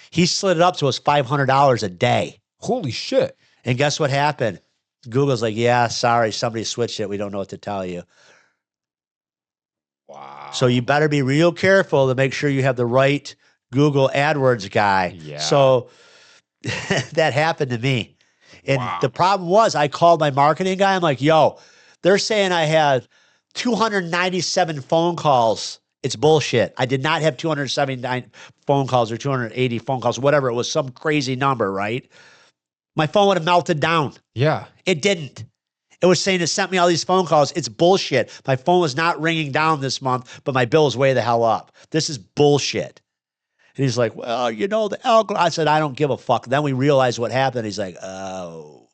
He slid it up to us $500 a day. Holy shit. And guess what happened? Google's like, yeah, sorry, somebody switched it. We don't know what to tell you. Wow. So you better be real careful to make sure you have the right Google AdWords guy. Yeah. So that happened to me. And the problem was I called my marketing guy. I'm like, yo, they're saying I had 297 phone calls. It's bullshit. I did not have 279 phone calls or 280 phone calls, whatever. It was some crazy number, right? My phone would have melted down. Yeah. It didn't. It was saying it sent me all these phone calls. It's bullshit. My phone was not ringing down this month, but my bill is way the hell up. This is bullshit. And he's like, well, you know, the algorithm. I said, I don't give a fuck. Then we realized what happened. He's like, oh.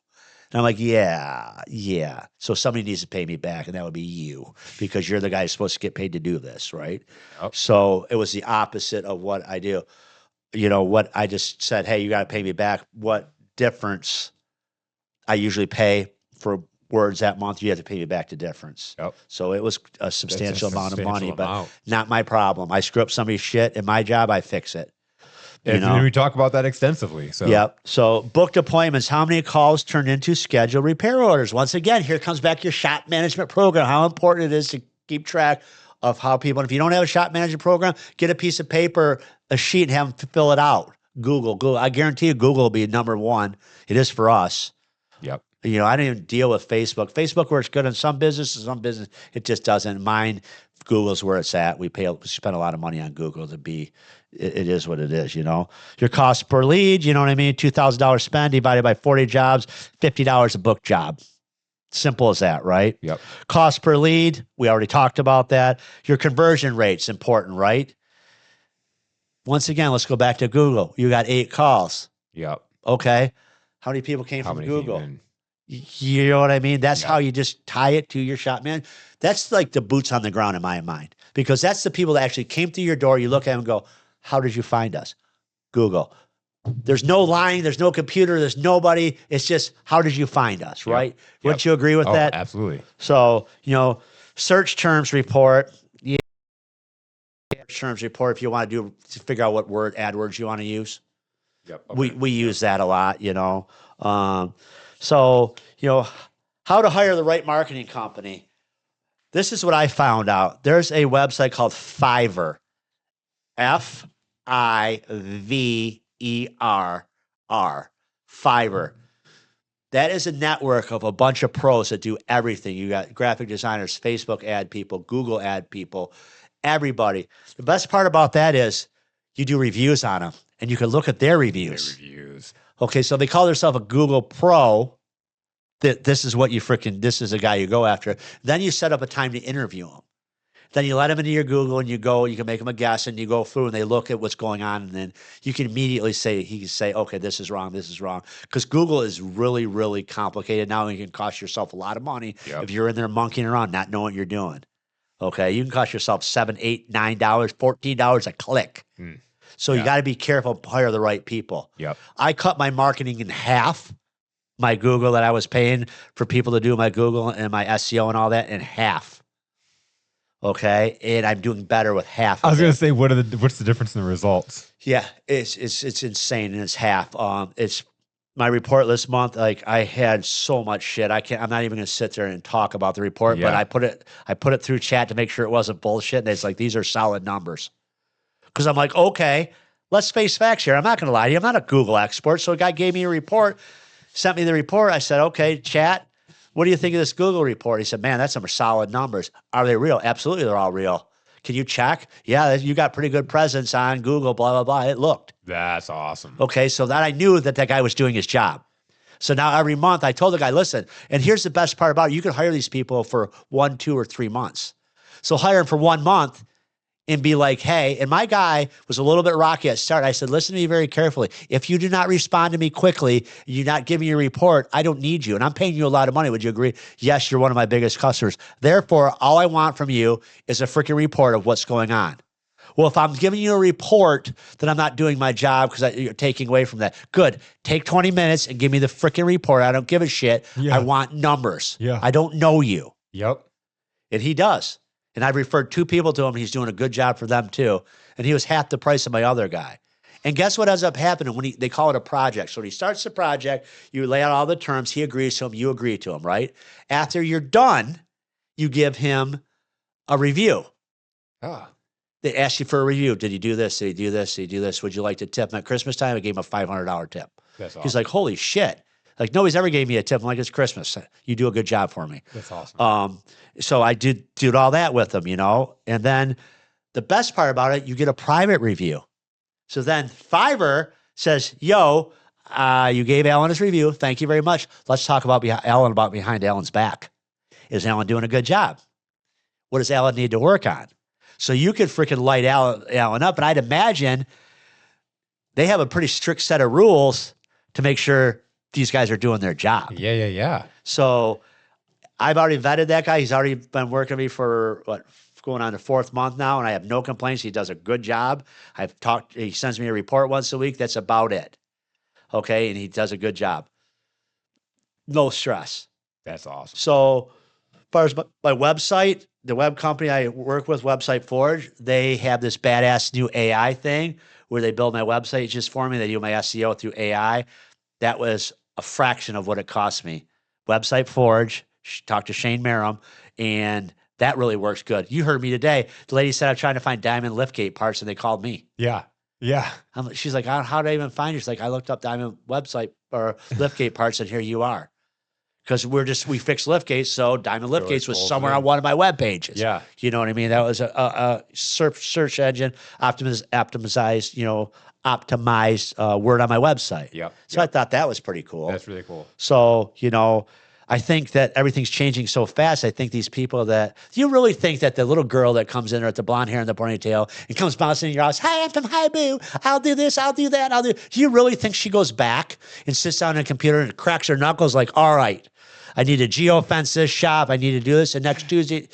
And I'm like, yeah. So somebody needs to pay me back, and that would be you, because you're the guy who's supposed to get paid to do this, right? Yep. So it was the opposite of what I do. You know, what I just said, hey, you got to pay me back. What difference I usually pay for words that month, you have to pay me back the difference. Yep. So it was a substantial amount of money, amount. but not my problem. I screw up somebody's shit. In my job, I fix it. And we talk about that extensively. So Yep. So booked appointments. How many calls turned into scheduled repair orders? Once again, here comes back your shop management program. How important it is to keep track of how people. And if you don't have a shop management program, get a piece of paper, a sheet, and have them fill it out. Google. I guarantee you, Google will be number one. It is for us. Yep. You know, I don't even deal with Facebook. Facebook works good in some businesses, it just doesn't. Mine, Google's where it's at. We spend a lot of money on Google to be. It is what it is. You know, your cost per lead. You know what I mean? $2,000 spend divided by 40 jobs, $50 a book job. Simple as that, right? Yep. Cost per lead. We already talked about that. Your conversion rate's important, right? Once again, let's go back to Google. You got 8 calls. Yep. Okay. How many people came from Google? Came in? You know what I mean? That's how you just tie it to your shop, man. That's like the boots on the ground in my mind, because that's the people that actually came through your door. You look at them and go, how did you find us? Google. There's no lying. There's no computer. There's nobody. It's just, how did you find us, right? Yep. Wouldn't you agree with that? Absolutely. So, you know, search terms report. Terms report if you want to figure out what AdWords you want to use. Yep. Okay. We use that a lot, you know. So, you know, how to hire the right marketing company. This is what I found out. There's a website called Fiverr. Fiverr. Fiverr. That is a network of a bunch of pros that do everything. You got graphic designers, Facebook ad people, Google ad people, everybody. The best part about that is you do reviews on them, and you can look at their reviews. Okay, so they call themselves a Google Pro. This is what this is a guy you go after. Then you set up a time to interview them. Then you let them into your Google, and you can make them a guess, and you go through, and they look at what's going on, and then you can immediately he can say, okay, this is wrong. Because Google is really, really complicated now, and it can cost yourself a lot of money if you're in there monkeying around, not knowing what you're doing. Okay, you can cost yourself $7, $8, $9, $14 a click. So you got to be careful, hire the right people. Yep. I cut my marketing in half, my Google that I was paying for people to do my Google and my SEO and all that in half. Okay, and I'm doing better with half. I was going to say, what's the difference in the results? Yeah, it's insane, and it's half. It's my report this month. Like, I had so much shit. I'm not even going to sit there and talk about the report, but I put it through chat to make sure it wasn't bullshit. And it's like, these are solid numbers. Because I'm like, okay, let's face facts here. I'm not going to lie to you. I'm not a Google expert. So a guy gave me a report, sent me the report. I said, okay, chat, what do you think of this Google report? He said, man, that's some solid numbers. Are they real? Absolutely, they're all real. Can you check? Yeah, you got pretty good presence on Google, blah, blah, blah. It looked. That's awesome. Okay, so that I knew that that guy was doing his job. So now every month I told the guy, listen, and here's the best part about it. You can hire these people for 1, 2, or 3 months. So hire him for 1 month and be like, hey, and my guy was a little bit rocky at start. I said, listen to me very carefully. If you do not respond to me quickly, you're not giving me a report, I don't need you. And I'm paying you a lot of money. Would you agree? Yes, you're one of my biggest customers. Therefore, all I want from you is a freaking report of what's going on. Well, if I'm giving you a report, then I'm not doing my job because you're taking away from that. Good. Take 20 minutes and give me the freaking report. I don't give a shit. Yeah. I want numbers. Yeah. I don't know you. Yep. And he does. And I've referred 2 people to him. He's doing a good job for them too. And he was half the price of my other guy. And guess what ends up happening when they call it a project? So when he starts the project, you lay out all the terms. He agrees to them. You agree to them, right? After you're done, you give him a review. Ah. They ask you for a review. Did he do this? Did he do this? Did he do this? Would you like to tip him at Christmas time? I gave him a $500 tip. That's awesome. He's like, holy shit. Like, nobody's ever gave me a tip. I'm like, it's Christmas. You do a good job for me. That's awesome. So I did all that with him, you know? And then the best part about it, you get a private review. So then Fiverr says, yo, you gave Alan his review. Thank you very much. Let's talk about Alan about behind Alan's back. Is Alan doing a good job? What does Alan need to work on? So you could freaking light Alan up. And I'd imagine they have a pretty strict set of rules to make sure these guys are doing their job. Yeah. So I've already vetted that guy. He's already been working with me for going on the 4th month now, and I have no complaints. He does a good job. He sends me a report once a week. That's about it. Okay. And he does a good job. No stress. That's awesome. So as far as my website, the web company I work with, Website Forge, they have this badass new AI thing where they build my website just for me. They do my SEO through AI. That was a fraction of what it cost me. Website Forge, talked to Shane Merrim, and that really works good. You heard me today. The lady said, I'm trying to find diamond liftgate parts, and they called me. Yeah. She's like, how did I even find you? She's like, I looked up diamond website or liftgate parts, and here you are. Because we fixed liftgates, so diamond liftgates was somewhere on one of my web pages. Yeah. You know what I mean? That was a search engine optimized, word on my website. Yeah. So I thought that was pretty cool. That's really cool. So, I think that everything's changing so fast. I think these people you really think that the little girl that comes in there with the blonde hair and the ponytail and comes bouncing in your house, hi, I'm from Hi Boo. I'll do this, I'll do that, do you really think she goes back and sits down on a computer and cracks her knuckles like, all right, I need to geofence this shop. I need to do this. And next Tuesday.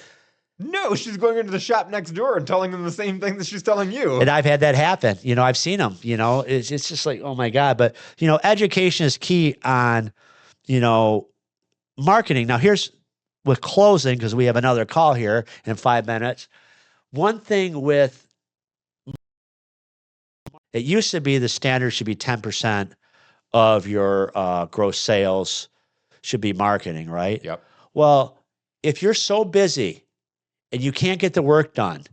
No, she's going into the shop next door and telling them the same thing that she's telling you. And I've had that happen. I've seen them, it's just like, oh my God. But, education is key on, marketing. Now here's with closing, because we have another call here in 5 minutes. One thing with, it used to be the standard should be 10% of your gross sales should be marketing, right? Yep. Well, if you're so busy and you can't get the work done,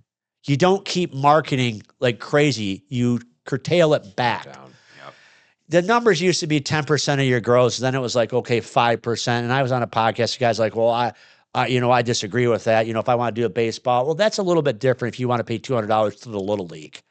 you don't keep marketing like crazy. You curtail it back. Down. Yep. The numbers used to be 10% of your gross. Then it was like, okay, 5%. And I was on a podcast. The guy's like, well, I disagree with that. If I want to do a baseball, well, that's a little bit different if you want to pay $200 to the Little League.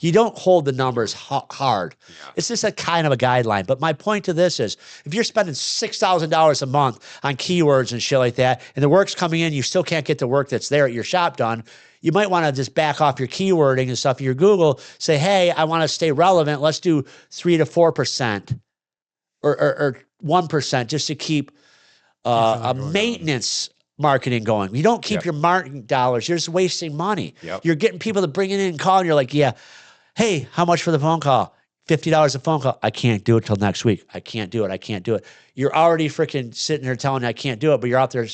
You don't hold the numbers hard. Yeah. It's just a kind of a guideline. But my point to this is, if you're spending $6,000 a month on keywords and shit like that, and the work's coming in, you still can't get the work that's there at your shop done, you might want to just back off your keywording and stuff in your Google. Say, hey, I want to stay relevant. Let's do 3 to 4% or 1% just to keep a maintenance marketing going. You don't keep your marketing dollars. You're just wasting money. Yep. You're getting people to bring it in and call, and you're like, yeah, hey, how much for the phone call? $50 a phone call. I can't do it till next week. I can't do it. You're already freaking sitting there telling me I can't do it, but you're out there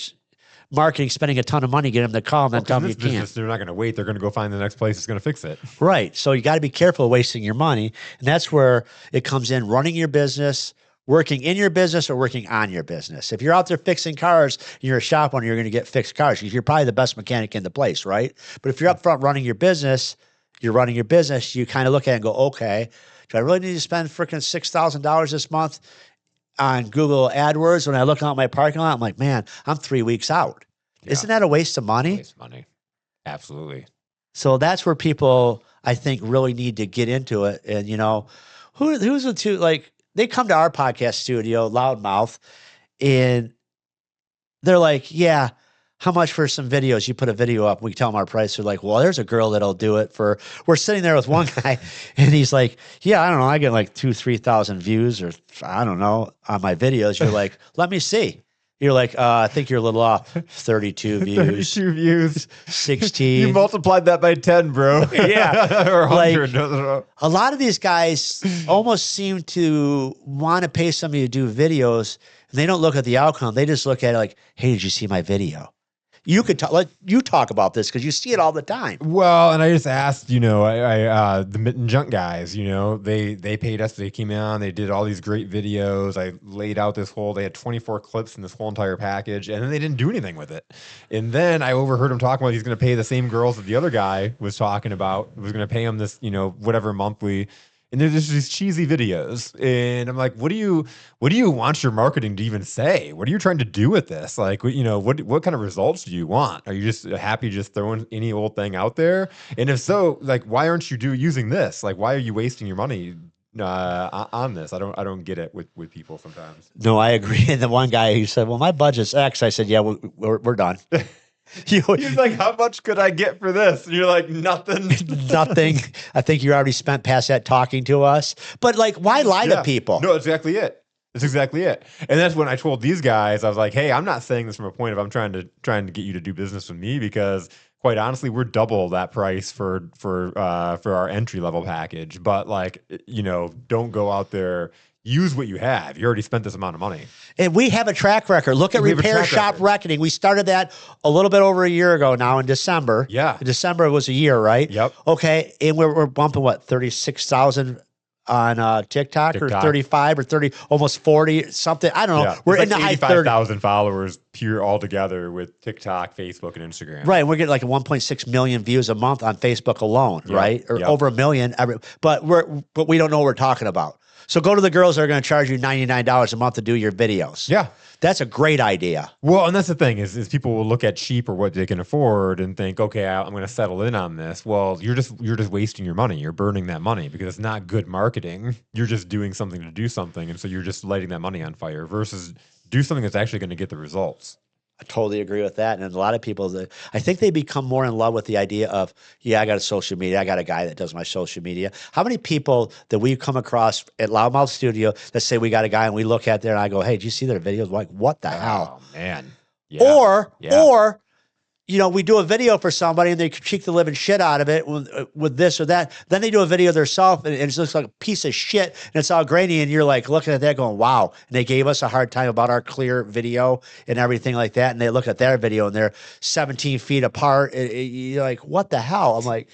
marketing, spending a ton of money, getting them to call, and then tell me you can't. They're not going to wait. They're going to go find the next place that's going to fix it. Right. So you got to be careful of wasting your money. And that's where it comes in, running your business, working in your business or working on your business. If you're out there fixing cars and you're a shop owner, you're going to get fixed cars. You're probably the best mechanic in the place, right? But if you're up front running your business, you kind of look at it and go, okay, do I really need to spend freaking $6,000 this month on Google AdWords? When I look out my parking lot, I'm like, man, I'm 3 weeks out. Yeah. Isn't that a waste of money? Waste of money. Absolutely. So that's where people, I think really need to get into it. And who's the two, like, they come to our podcast studio, Loudmouth, and they're like, yeah, how much for some videos? You put a video up, we tell them our price. They're like, well, there's a girl that'll do it for, we're sitting there with one guy and he's like, yeah, I don't know. I get like 2,000-3,000 views or I don't know on my videos. You're like, let me see. You're like, I think you're a little off. 32 views. 32 views. 16. You multiplied that by 10, bro. Yeah. Or 100. A lot of these guys almost seem to want to pay somebody to do videos and they don't look at the outcome. They just look at it like, hey, did you see my video? You could talk, let you talk about this because you see it all the time. Well, and I just asked, the Mitten Junk guys, they paid us. They came on, they did all these great videos. I laid out they had 24 clips in this whole entire package, and then they didn't do anything with it. And then I overheard him talking about he's going to pay the same girls that the other guy was talking about. Was going to pay him this, whatever monthly. And there's just these cheesy videos, and I'm like, what do you want your marketing to even say? What are you trying to do with this? Like, what kind of results do you want? Are you just happy just throwing any old thing out there? And if so, like, why aren't you using this? Like, why are you wasting your money on this? I don't get it with people sometimes. No, I agree. And the one guy who said, well, my budget's X. I said, yeah, we're done. He's like, how much could I get for this? And you're like, nothing. Nothing. I think you already spent past that talking to us. But like, why lie to people? No, that's exactly it. That's exactly it. And that's when I told these guys, I was like, hey, I'm not saying this from a point of I'm trying to get you to do business with me, because quite honestly, we're double that price for our entry level package. But like, don't go out there. Use what you have. You already spent this amount of money. And we have a track record. Look at Repair Shop Reckoning. We started that a little bit over a year ago now in December. Yeah. December was a year, right? Yep. Okay. And we're bumping, what, 36,000 on TikTok or 35 or 30, almost 40, something. I don't know. Yeah. We're It's in like the high 85,000 followers pure altogether with TikTok, Facebook, and Instagram. Right. We're getting like 1.6 million views a month on Facebook alone, right? Or over a million. But we don't know what we're talking about. So go to the girls that are going to charge you $99 a month to do your videos. Yeah. That's a great idea. Well, and that's the thing is people will look at cheap or what they can afford and think, okay, I'm going to settle in on this. Well, you're just wasting your money. You're burning that money because it's not good marketing. You're just doing something to do something. And so you're just lighting that money on fire versus do something that's actually going to get the results. I totally agree with that. And a lot of people, I think they become more in love with the idea of, yeah, I got a social media. I got a guy that does my social media. How many people that we've come across at Loudmouth Studio that say we got a guy and we look at there and I go, hey, did you see their videos? Like, what the hell? Oh, man. Yeah. Or, we do a video for somebody and they cheek the living shit out of it with this or that. Then they do a video themselves and it looks like a piece of shit and it's all grainy. And you're like looking at that going, wow. And they gave us a hard time about our clear video and everything like that. And they look at their video and they're 17 feet apart. You're like, what the hell? I'm like,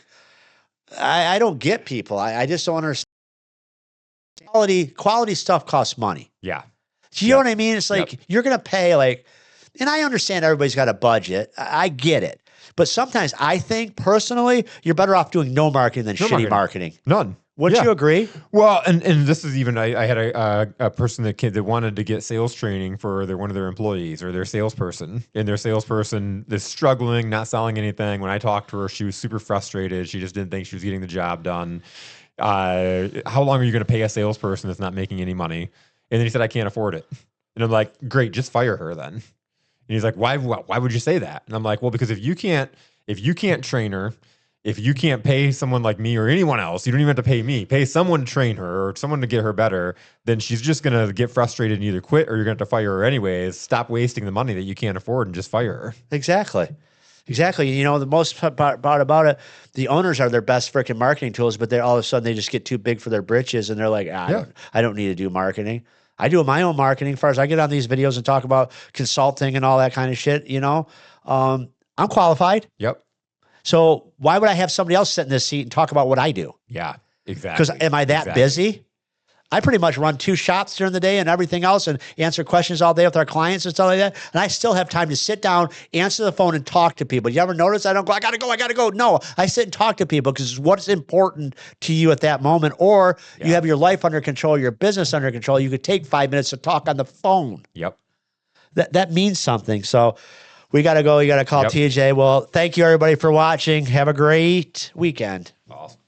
I don't get people. I just don't understand. Quality stuff costs money. Yeah. Do you know what I mean? It's like, you're going to pay like, and I understand everybody's got a budget. I get it. But sometimes I think personally, you're better off doing no marketing than shitty marketing. None. Wouldn't you agree? Well, and this is even, I had a person that wanted to get sales training for one of their employees or their salesperson. And their salesperson is struggling, not selling anything. When I talked to her, she was super frustrated. She just didn't think she was getting the job done. How long are you going to pay a salesperson that's not making any money? And then he said, I can't afford it. And I'm like, great, just fire her then. And he's like, why would you say that? And I'm like, well, because if you can't train her, if you can't pay someone like me or anyone else, you don't even have to pay me, pay someone to train her or someone to get her better, then she's just going to get frustrated and either quit or you're going to have to fire her anyways. Stop wasting the money that you can't afford and just fire her. Exactly. The most part about it, the owners are their best freaking marketing tools, but all of a sudden they just get too big for their britches and they're like, I don't need to do marketing. I do my own marketing. As far as I get on these videos and talk about consulting and all that kind of shit, I'm qualified. Yep. So why would I have somebody else sit in this seat and talk about what I do? Yeah, exactly. Because am I that busy? I pretty much run 2 shops during the day and everything else and answer questions all day with our clients and stuff like that. And I still have time to sit down, answer the phone and talk to people. You ever notice I don't go, I got to go. No, I sit and talk to people because it's what's important to you at that moment. Or you have your life under control, your business under control. You could take 5 minutes to talk on the phone. Yep. That means something. So we got to go. You got to call TJ. Well, thank you everybody for watching. Have a great weekend. Awesome.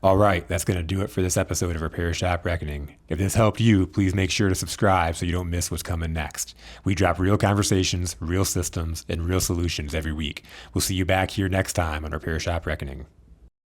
All right, that's going to do it for this episode of Repair Shop Reckoning. If this helped you, please make sure to subscribe so you don't miss what's coming next. We drop real conversations, real systems, and real solutions every week. We'll see you back here next time on Repair Shop Reckoning.